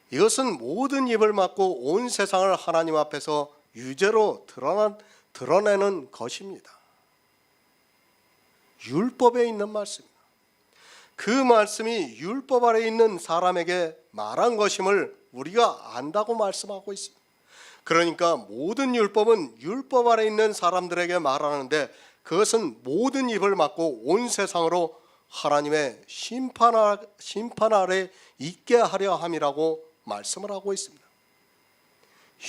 이것은 모든 입을 막고 온 세상을 하나님 앞에서 유죄로 드러내는 것입니다. 율법에 있는 말씀입니다. 그 말씀이 율법 아래 있는 사람에게 말한 것임을 우리가 안다고 말씀하고 있습니다. 그러니까 모든 율법은 율법 아래 있는 사람들에게 말하는데 그것은 모든 입을 막고 온 세상으로 하나님의 심판 아래 있게 하려 함이라고 말씀을 하고 있습니다.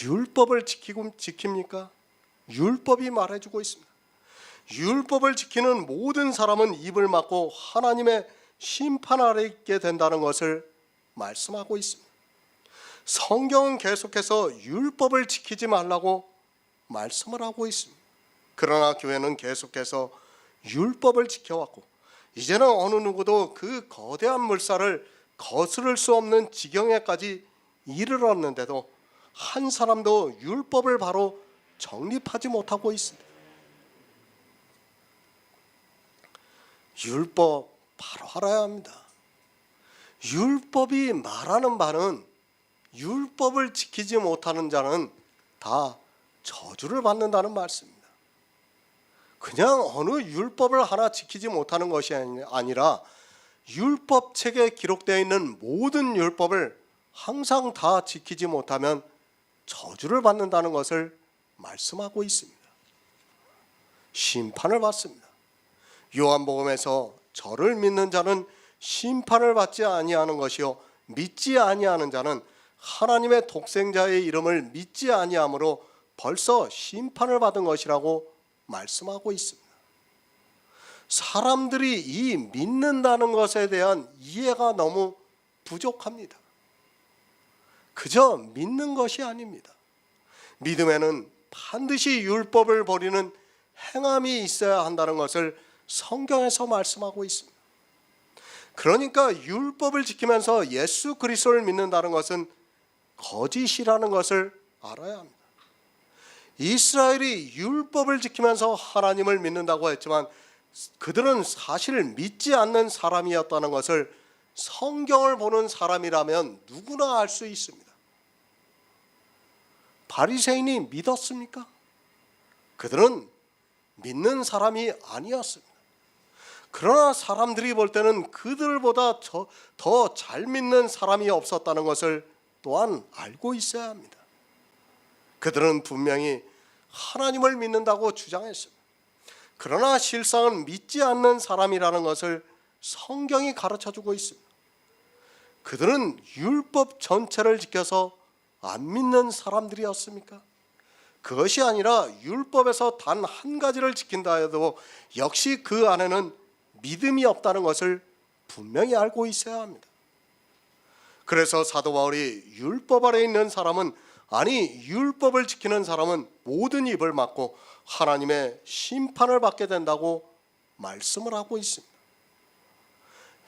율법을 지킵니까? 율법이 말해주고 있습니다. 율법을 지키는 모든 사람은 입을 막고 하나님의 심판 아래 있게 된다는 것을 말씀하고 있습니다. 성경은 계속해서 율법을 지키지 말라고 말씀을 하고 있습니다. 그러나 교회는 계속해서 율법을 지켜왔고 이제는 어느 누구도 그 거대한 물살을 거스를 수 없는 지경에까지 이르렀는데도 한 사람도 율법을 바로 정립하지 못하고 있습니다. 율법 바로 알아야 합니다. 율법이 말하는 바는 율법을 지키지 못하는 자는 다 저주를 받는다는 말씀입니다. 그냥 어느 율법을 하나 지키지 못하는 것이 아니라 율법책에 기록되어 있는 모든 율법을 항상 다 지키지 못하면 저주를 받는다는 것을 말씀하고 있습니다. 심판을 받습니다. 요한복음에서 저를 믿는 자는 심판을 받지 아니하는 것이요 믿지 아니하는 자는 하나님의 독생자의 이름을 믿지 아니함으로 벌써 심판을 받은 것이라고 말씀하고 있습니다. 사람들이 이 믿는다는 것에 대한 이해가 너무 부족합니다. 그저 믿는 것이 아닙니다. 믿음에는 반드시 율법을 버리는 행함이 있어야 한다는 것을 성경에서 말씀하고 있습니다. 그러니까 율법을 지키면서 예수 그리스도를 믿는다는 것은 거짓이라는 것을 알아야 합니다. 이스라엘이 율법을 지키면서 하나님을 믿는다고 했지만 그들은 사실 믿지 않는 사람이었다는 것을 성경을 보는 사람이라면 누구나 알 수 있습니다. 바리새인이 믿었습니까? 그들은 믿는 사람이 아니었습니다. 그러나 사람들이 볼 때는 그들보다 더 잘 믿는 사람이 없었다는 것을 또한 알고 있어야 합니다. 그들은 분명히 하나님을 믿는다고 주장했습니다. 그러나 실상은 믿지 않는 사람이라는 것을 성경이 가르쳐주고 있습니다. 그들은 율법 전체를 지켜서 안 믿는 사람들이었습니까? 그것이 아니라 율법에서 단 한 가지를 지킨다 해도 역시 그 안에는 믿음이 없다는 것을 분명히 알고 있어야 합니다. 그래서 사도 바울이 율법 아래 있는 사람은 아니 율법을 지키는 사람은 모든 입을 막고 하나님의 심판을 받게 된다고 말씀을 하고 있습니다.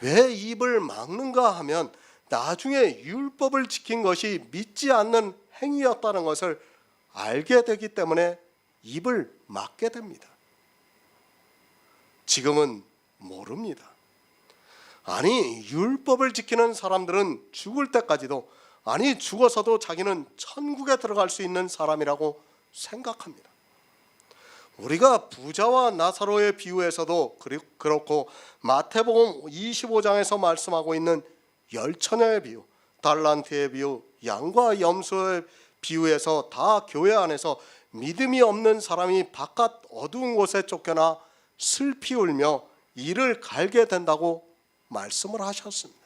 왜 입을 막는가 하면 나중에 율법을 지킨 것이 믿지 않는 행위였다는 것을 알게 되기 때문에 입을 막게 됩니다. 지금은 모릅니다. 아니 율법을 지키는 사람들은 죽을 때까지도 아니 죽어서도 자기는 천국에 들어갈 수 있는 사람이라고 생각합니다. 우리가 부자와 나사로의 비유에서도 그렇고 마태복음 25장에서 말씀하고 있는 열처녀의 비유, 달란트의 비유, 양과 염소의 비유에서 다 교회 안에서 믿음이 없는 사람이 바깥 어두운 곳에 쫓겨나 슬피 울며 이를 갈게 된다고 말씀을 하셨습니다.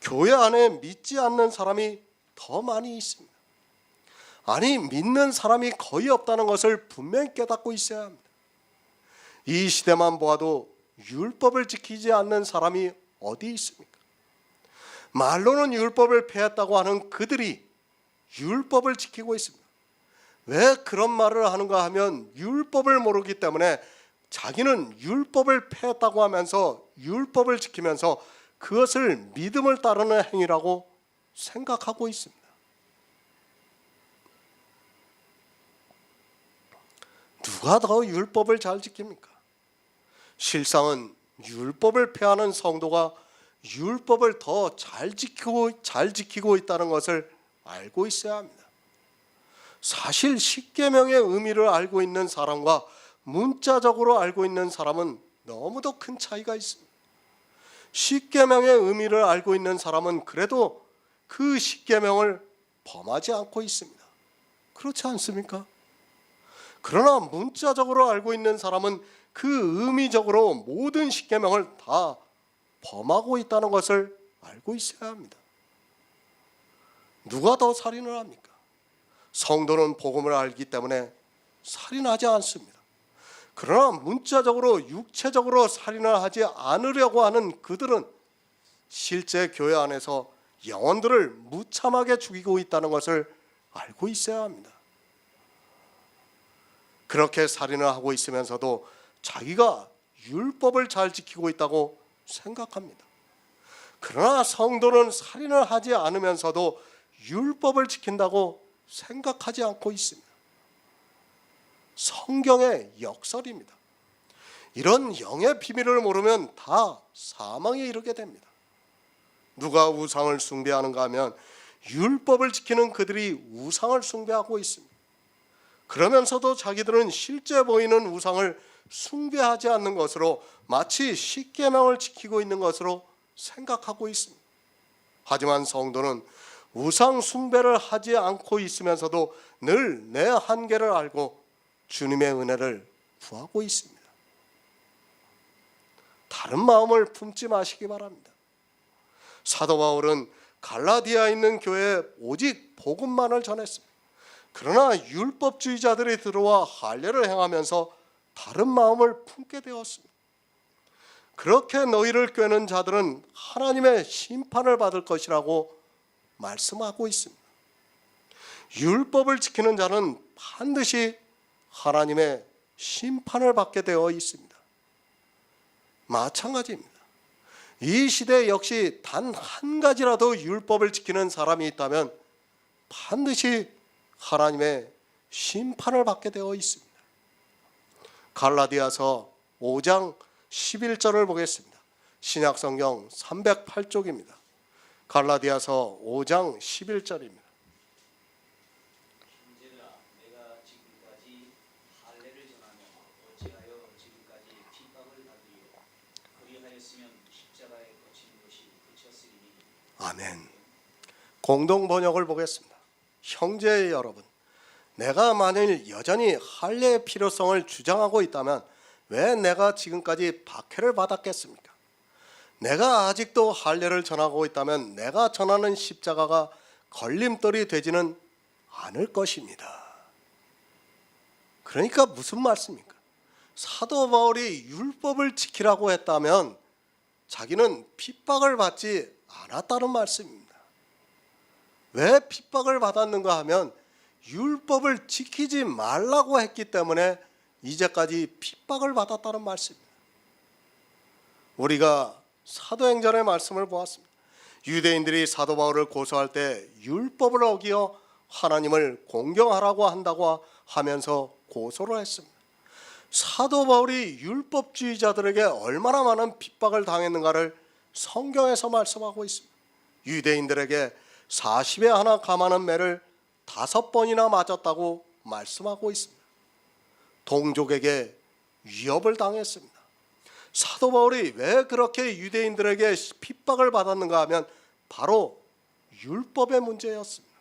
교회 안에 믿지 않는 사람이 더 많이 있습니다. 아니 믿는 사람이 거의 없다는 것을 분명히 깨닫고 있어야 합니다. 이 시대만 보아도 율법을 지키지 않는 사람이 어디 있습니까? 말로는 율법을 폐했다고 하는 그들이 율법을 지키고 있습니다. 왜 그런 말을 하는가 하면 율법을 모르기 때문에 자기는 율법을 폐했다고 하면서 율법을 지키면서 그것을 믿음을 따르는 행위라고 생각하고 있습니다. 누가 더 율법을 잘 지킵니까? 실상은 율법을 폐하는 성도가 율법을 더 잘 지키고 있다는 것을 알고 있어야 합니다. 사실 십계명의 의미를 알고 있는 사람과 문자적으로 알고 있는 사람은 너무도 큰 차이가 있습니다. 십계명의 의미를 알고 있는 사람은 그래도 그 십계명을 범하지 않고 있습니다. 그렇지 않습니까? 그러나 문자적으로 알고 있는 사람은 그 의미적으로 모든 십계명을 다 범하고 있다는 것을 알고 있어야 합니다. 누가 더 살인을 합니까? 성도는 복음을 알기 때문에 살인하지 않습니다. 그러나 문자적으로 육체적으로 살인을 하지 않으려고 하는 그들은 실제 교회 안에서 영혼들을 무참하게 죽이고 있다는 것을 알고 있어야 합니다. 그렇게 살인을 하고 있으면서도 자기가 율법을 잘 지키고 있다고 생각합니다. 그러나 성도는 살인을 하지 않으면서도 율법을 지킨다고 생각하지 않고 있습니다. 성경의 역설입니다. 이런 영의 비밀을 모르면 다 사망에 이르게 됩니다. 누가 우상을 숭배하는가 하면 율법을 지키는 그들이 우상을 숭배하고 있습니다. 그러면서도 자기들은 실제 보이는 우상을 숭배하지 않는 것으로 마치 십계명을 지키고 있는 것으로 생각하고 있습니다. 하지만 성도는 우상 숭배를 하지 않고 있으면서도 늘 내 한계를 알고 주님의 은혜를 구하고 있습니다. 다른 마음을 품지 마시기 바랍니다. 사도 바울은 갈라디아에 있는 교회에 오직 복음만을 전했습니다. 그러나 율법주의자들이 들어와 할례를 행하면서 다른 마음을 품게 되었습니다. 그렇게 너희를 꾀는 자들은 하나님의 심판을 받을 것이라고 말씀하고 있습니다. 율법을 지키는 자는 반드시 하나님의 심판을 받게 되어 있습니다. 마찬가지입니다. 이 시대 역시 단 한 가지라도 율법을 지키는 사람이 있다면 반드시 하나님의 심판을 받게 되어 있습니다. 갈라디아서 5장 11절을 보겠습니다. 신약성경 308쪽입니다. 갈라디아서 5장 11절입니다. 형제들아, 내가 지금까지 할례를 전하며 어찌하여 지금까지 핍박을 받으리요? 그리하였으면 십자가에 거친 것이 그쳤으리니. 아멘. 공동 번역을 보겠습니다. 형제 여러분, 내가 만일 여전히 할례의 필요성을 주장하고 있다면 왜 내가 지금까지 박해를 받았겠습니까? 내가 아직도 할례를 전하고 있다면 내가 전하는 십자가가 걸림돌이 되지는 않을 것입니다. 그러니까 무슨 말씀입니까? 사도 바울이 율법을 지키라고 했다면 자기는 핍박을 받지 않았다는 말씀입니다. 왜 핍박을 받았는가 하면 율법을 지키지 말라고 했기 때문에 이제까지 핍박을 받았다는 말씀입니다. 우리가 사도행전의 말씀을 보았습니다. 유대인들이 사도 바울을 고소할 때 율법을 어기어 하나님을 공경하라고 한다고 하면서 고소를 했습니다. 사도 바울이 율법주의자들에게 얼마나 많은 핍박을 당했는가를 성경에서 말씀하고 있습니다. 유대인들에게 40에 하나 감하는 매를 5번이나 맞았다고 말씀하고 있습니다. 동족에게 위협을 당했습니다. 사도 바울이 왜 그렇게 유대인들에게 핍박을 받았는가 하면 바로 율법의 문제였습니다.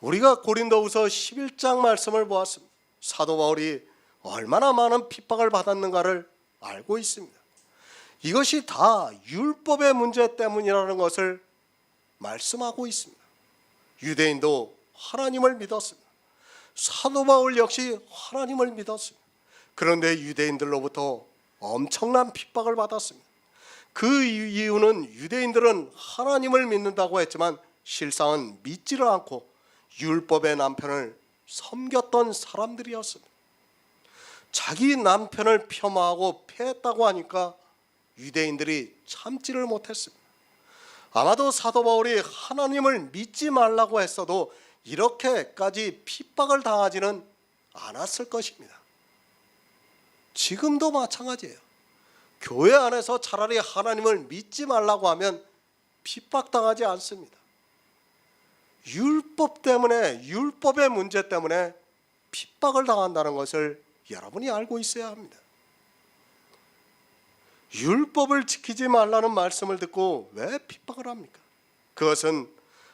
우리가 고린도후서 11장 말씀을 보았습니다. 사도 바울이 얼마나 많은 핍박을 받았는가를 알고 있습니다. 이것이 다 율법의 문제 때문이라는 것을 말씀하고 있습니다. 유대인도 하나님을 믿었습니다. 사도 바울 역시 하나님을 믿었습니다. 그런데 유대인들로부터 엄청난 핍박을 받았습니다. 그 이유는 유대인들은 하나님을 믿는다고 했지만 실상은 믿지를 않고 율법의 남편을 섬겼던 사람들이었습니다. 자기 남편을 폄하하고 패했다고 하니까 유대인들이 참지를 못했습니다. 아마도 사도 바울이 하나님을 믿지 말라고 했어도 이렇게까지 핍박을 당하지는 않았을 것입니다. 지금도 마찬가지예요. 교회 안에서 차라리 하나님을 믿지 말라고 하면 핍박당하지 않습니다. 율법 때문에, 율법의 문제 때문에 핍박을 당한다는 것을 여러분이 알고 있어야 합니다. 율법을 지키지 말라는 말씀을 듣고 왜 핍박을 합니까? 그것은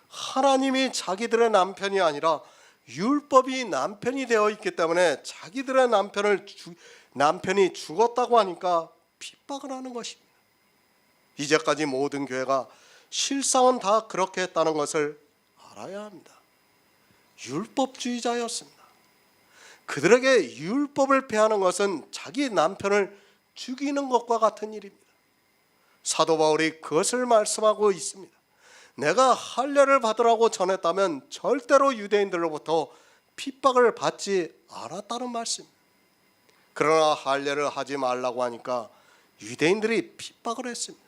하나님이 자기들의 남편이 아니라 율법이 남편이 되어 있기 때문에 자기들의 남편이 죽었다고 하니까 핍박을 하는 것입니다. 이제까지 모든 교회가 실상은 다 그렇게 했다는 것을 알아야 합니다. 율법주의자였습니다. 그들에게 율법을 폐하는 것은 자기 남편을 죽이는 것과 같은 일입니다. 사도 바울이 그것을 말씀하고 있습니다. 내가 할례를 받으라고 전했다면 절대로 유대인들로부터 핍박을 받지 않았다는 말씀입니다. 그러나 할례를 하지 말라고 하니까 유대인들이 핍박을 했습니다.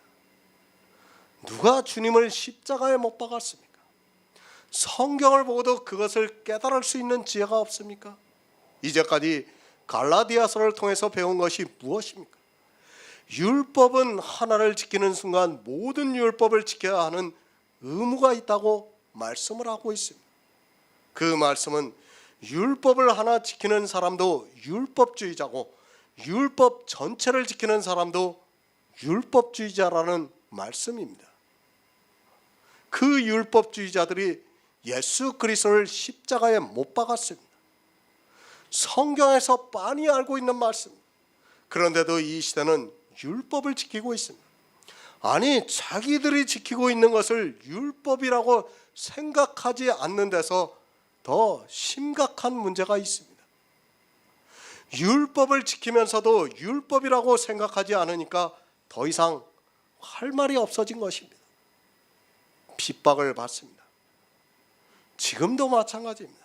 누가 주님을 십자가에 못 박았습니까? 성경을 보고도 그것을 깨달을 수 있는 지혜가 없습니까? 이제까지 갈라디아서를 통해서 배운 것이 무엇입니까? 율법은 하나를 지키는 순간 모든 율법을 지켜야 하는 의무가 있다고 말씀을 하고 있습니다. 그 말씀은 율법을 하나 지키는 사람도 율법주의자고 율법 전체를 지키는 사람도 율법주의자라는 말씀입니다. 그 율법주의자들이 예수 그리스도를 십자가에 못 박았습니다. 성경에서 빤히 알고 있는 말씀입니다. 그런데도 이 시대는 율법을 지키고 있습니다. 아니, 자기들이 지키고 있는 것을 율법이라고 생각하지 않는 데서 더 심각한 문제가 있습니다. 율법을 지키면서도 율법이라고 생각하지 않으니까 더 이상 할 말이 없어진 것입니다. 핍박을 받습니다. 지금도 마찬가지입니다.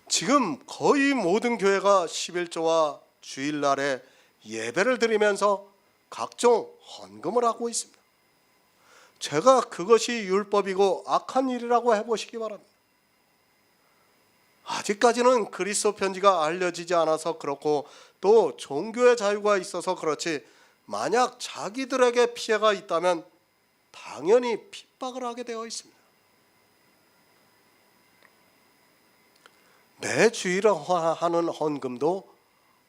지금 거의 모든 교회가 11조와 주일날에 예배를 드리면서 각종 헌금을 하고 있습니다. 제가 그것이 율법이고 악한 일이라고 해보시기 바랍니다. 아직까지는 그리스도 편지가 알려지지 않아서 그렇고 또 종교의 자유가 있어서 그렇지, 만약 자기들에게 피해가 있다면 당연히 핍박을 하게 되어 있습니다. 매 주일에 하는 헌금도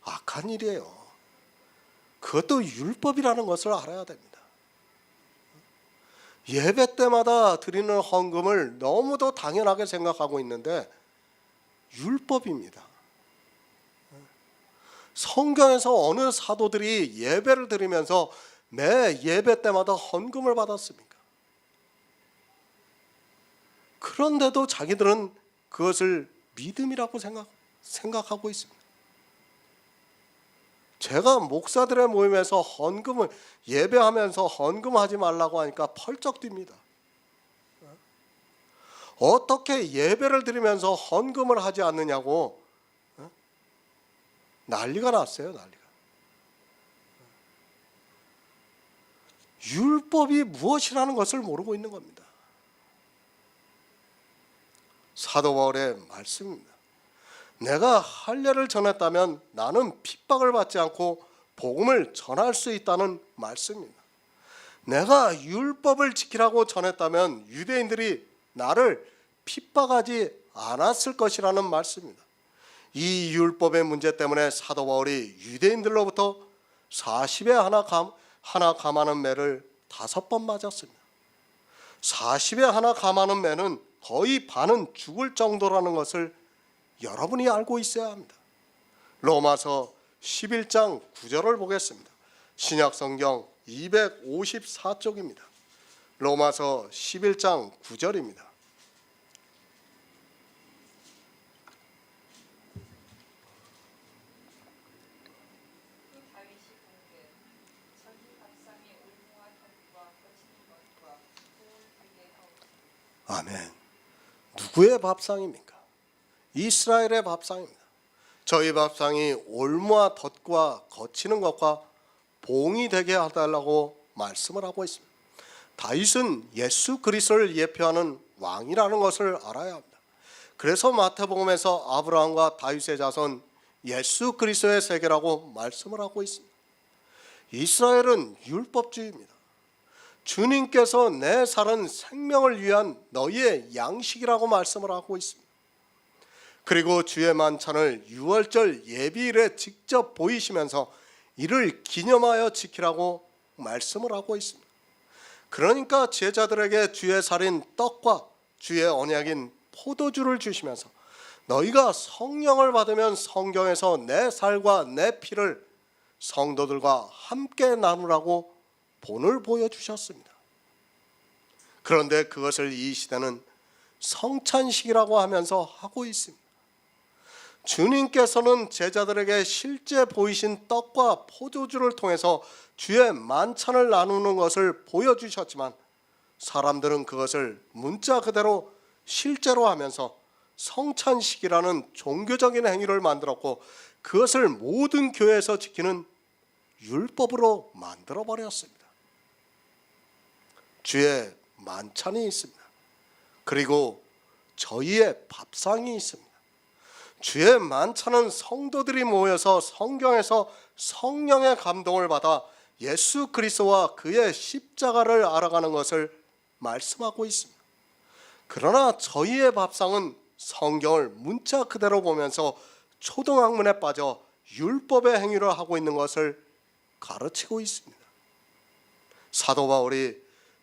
악한 일이에요. 그것도 율법이라는 것을 알아야 됩니다. 예배 때마다 드리는 헌금을 너무도 당연하게 생각하고 있는데 율법입니다. 성경에서 어느 사도들이 예배를 드리면서 매 예배 때마다 헌금을 받았습니까? 그런데도 자기들은 그것을 믿음이라고 생각하고 있습니다. 제가 목사들의 모임에서 헌금을 예배하면서 헌금하지 말라고 하니까 펄쩍 뜁니다. 어떻게 예배를 드리면서 헌금을 하지 않느냐고 난리가 났어요. 난리가. 율법이 무엇이라는 것을 모르고 있는 겁니다. 사도 바울의 말씀입니다. 내가 할례를 전했다면 나는 핍박을 받지 않고 복음을 전할 수 있다는 말씀입니다. 내가 율법을 지키라고 전했다면 유대인들이 나를 핍박하지 않았을 것이라는 말씀입니다. 이 율법의 문제 때문에 사도 바울이 유대인들로부터 40에 하나 감하는 매를 5번 맞았습니다. 40에 하나 감하는 매는 거의 반은 죽을 정도라는 것을 여러분이 알고 있어야 합니다. 로마서 11장 9절을 보겠습니다. 신약성경 254쪽입니다. 로마서 11장 9절입니다. 아멘. 누구의 밥상입니까? 이스라엘의 밥상입니다. 저희 밥상이 올무와 덫과 거치는 것과 봉이 되게 해달라고 말씀을 하고 있습니다. 다윗은 예수 그리스도를 예표하는 왕이라는 것을 알아야 합니다. 그래서 마태복음에서 아브라함과 다윗의 자손 예수 그리스도의 세계라고 말씀을 하고 있습니다. 이스라엘은 율법주의입니다. 주님께서 내 살은 생명을 위한 너희의 양식이라고 말씀을 하고 있습니다. 그리고 주의 만찬을 유월절 예비일에 직접 보이시면서 이를 기념하여 지키라고 말씀을 하고 있습니다. 그러니까 제자들에게 주의 살인 떡과 주의 언약인 포도주를 주시면서 너희가 성령을 받으면 성경에서 내 살과 내 피를 성도들과 함께 나누라고 본을 보여주셨습니다. 그런데 그것을 이 시대는 성찬식이라고 하면서 하고 있습니다. 주님께서는 제자들에게 실제 보이신 떡과 포도주를 통해서 주의 만찬을 나누는 것을 보여주셨지만 사람들은 그것을 문자 그대로 실제로 하면서 성찬식이라는 종교적인 행위를 만들었고 그것을 모든 교회에서 지키는 율법으로 만들어버렸습니다. 주의 만찬이 있습니다. 그리고 저희의 밥상이 있습니다. 주의 만찬은 성도들이 모여서 성경에서 성령의 감동을 받아 예수 그리스도와 그의 십자가를 알아가는 것을 말씀하고 있습니다. 그러나 저희의 밥상은 성경을 문자 그대로 보면서 초등학문에 빠져 율법의 행위를 하고 있는 것을 가르치고 있습니다. 사도 바울이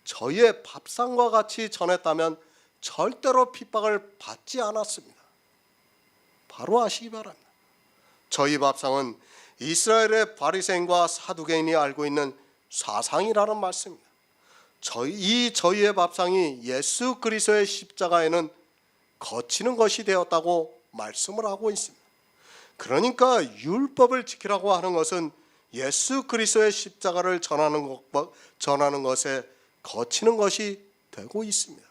저희의 밥상과 같이 전했다면 절대로 핍박을 받지 않았습니다. 바로 아시기 바랍니다. 저희 밥상은 이스라엘의 바리새인과 사두개인이 알고 있는 사상이라는 말씀입니다. 저희의 밥상이 예수 그리스도의 십자가에는 거치는 것이 되었다고 말씀을 하고 있습니다. 그러니까 율법을 지키라고 하는 것은 예수 그리스도의 십자가를 전하는 것에 거치는 것이 되고 있습니다.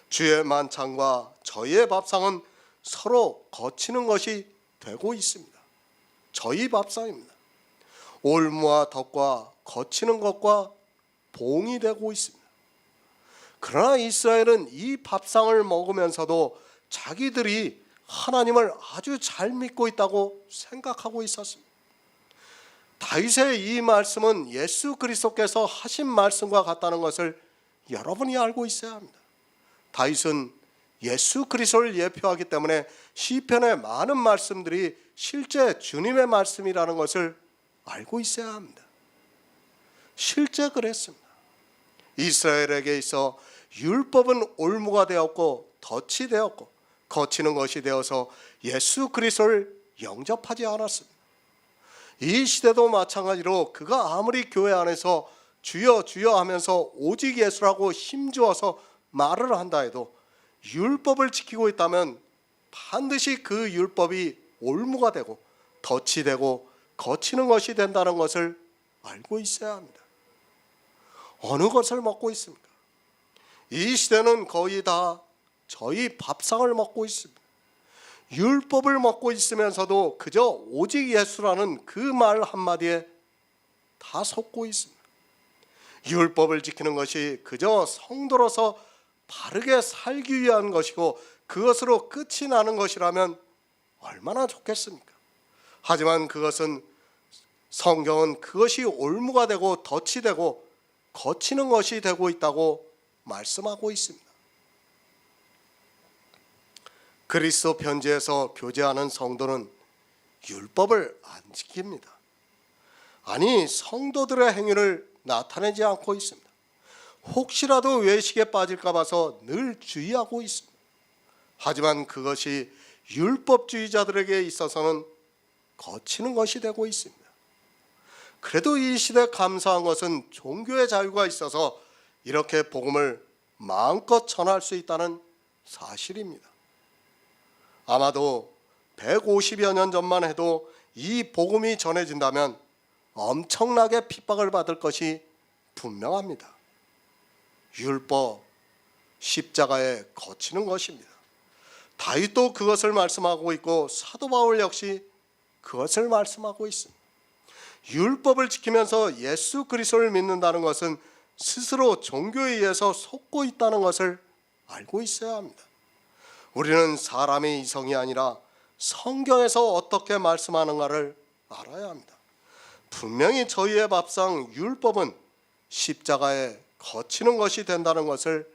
주의 만찬과 저희의 밥상은 서로 거치는 것이 되고 있습니다. 저희 밥상입니다. 올무와 덕과 거치는 것과 봉이 되고 있습니다. 그러나 이스라엘은 이 밥상을 먹으면서도 자기들이 하나님을 아주 잘 믿고 있다고 생각하고 있었습니다. 다윗의 이 말씀은 예수 그리스도께서 하신 말씀과 같다는 것을 여러분이 알고 있어야 합니다. 다윗은 예수 그리스도를 예표하기 때문에 시편의 많은 말씀들이 실제 주님의 말씀이라는 것을 알고 있어야 합니다. 실제 그랬습니다. 이스라엘에게 있어 율법은 올무가 되었고 덫이 되었고 거치는 것이 되어서 예수 그리스도를 영접하지 않았습니다. 이 시대도 마찬가지로 그가 아무리 교회 안에서 주여 주여 하면서 오직 예수라고 힘주어서 말을 한다 해도 율법을 지키고 있다면 반드시 그 율법이 올무가 되고 덫이 되고 거치는 것이 된다는 것을 알고 있어야 합니다. 어느 것을 먹고 있습니까? 이 시대는 거의 다 저희 밥상을 먹고 있습니다. 율법을 먹고 있으면서도 그저 오직 예수라는 그 말 한마디에 다 속고 있습니다. 율법을 지키는 것이 그저 성도로서 바르게 살기 위한 것이고 그것으로 끝이 나는 것이라면 얼마나 좋겠습니까? 하지만 성경은 그것이 올무가 되고 덫이 되고 거치는 것이 되고 있다고 말씀하고 있습니다. 그리스도 편지에서 교제하는 성도는 율법을 안 지킵니다. 아니, 성도들의 행위를 나타내지 않고 있습니다. 혹시라도 외식에 빠질까 봐서 늘 주의하고 있습니다. 하지만 그것이 율법주의자들에게 있어서는 거치는 것이 되고 있습니다. 그래도 이 시대 감사한 것은 종교의 자유가 있어서 이렇게 복음을 마음껏 전할 수 있다는 사실입니다. 아마도 150여 년 전만 해도 이 복음이 전해진다면 엄청나게 핍박을 받을 것이 분명합니다. 율법, 십자가에 거치는 것입니다. 다윗도 그것을 말씀하고 있고 사도 바울 역시 그것을 말씀하고 있습니다. 율법을 지키면서 예수 그리스도를 믿는다는 것은 스스로 종교에 의해서 속고 있다는 것을 알고 있어야 합니다. 우리는 사람의 이성이 아니라 성경에서 어떻게 말씀하는가를 알아야 합니다. 분명히 저희의 밥상 율법은 십자가에 거치는 것이 된다는 것을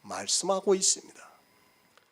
말씀하고 있습니다.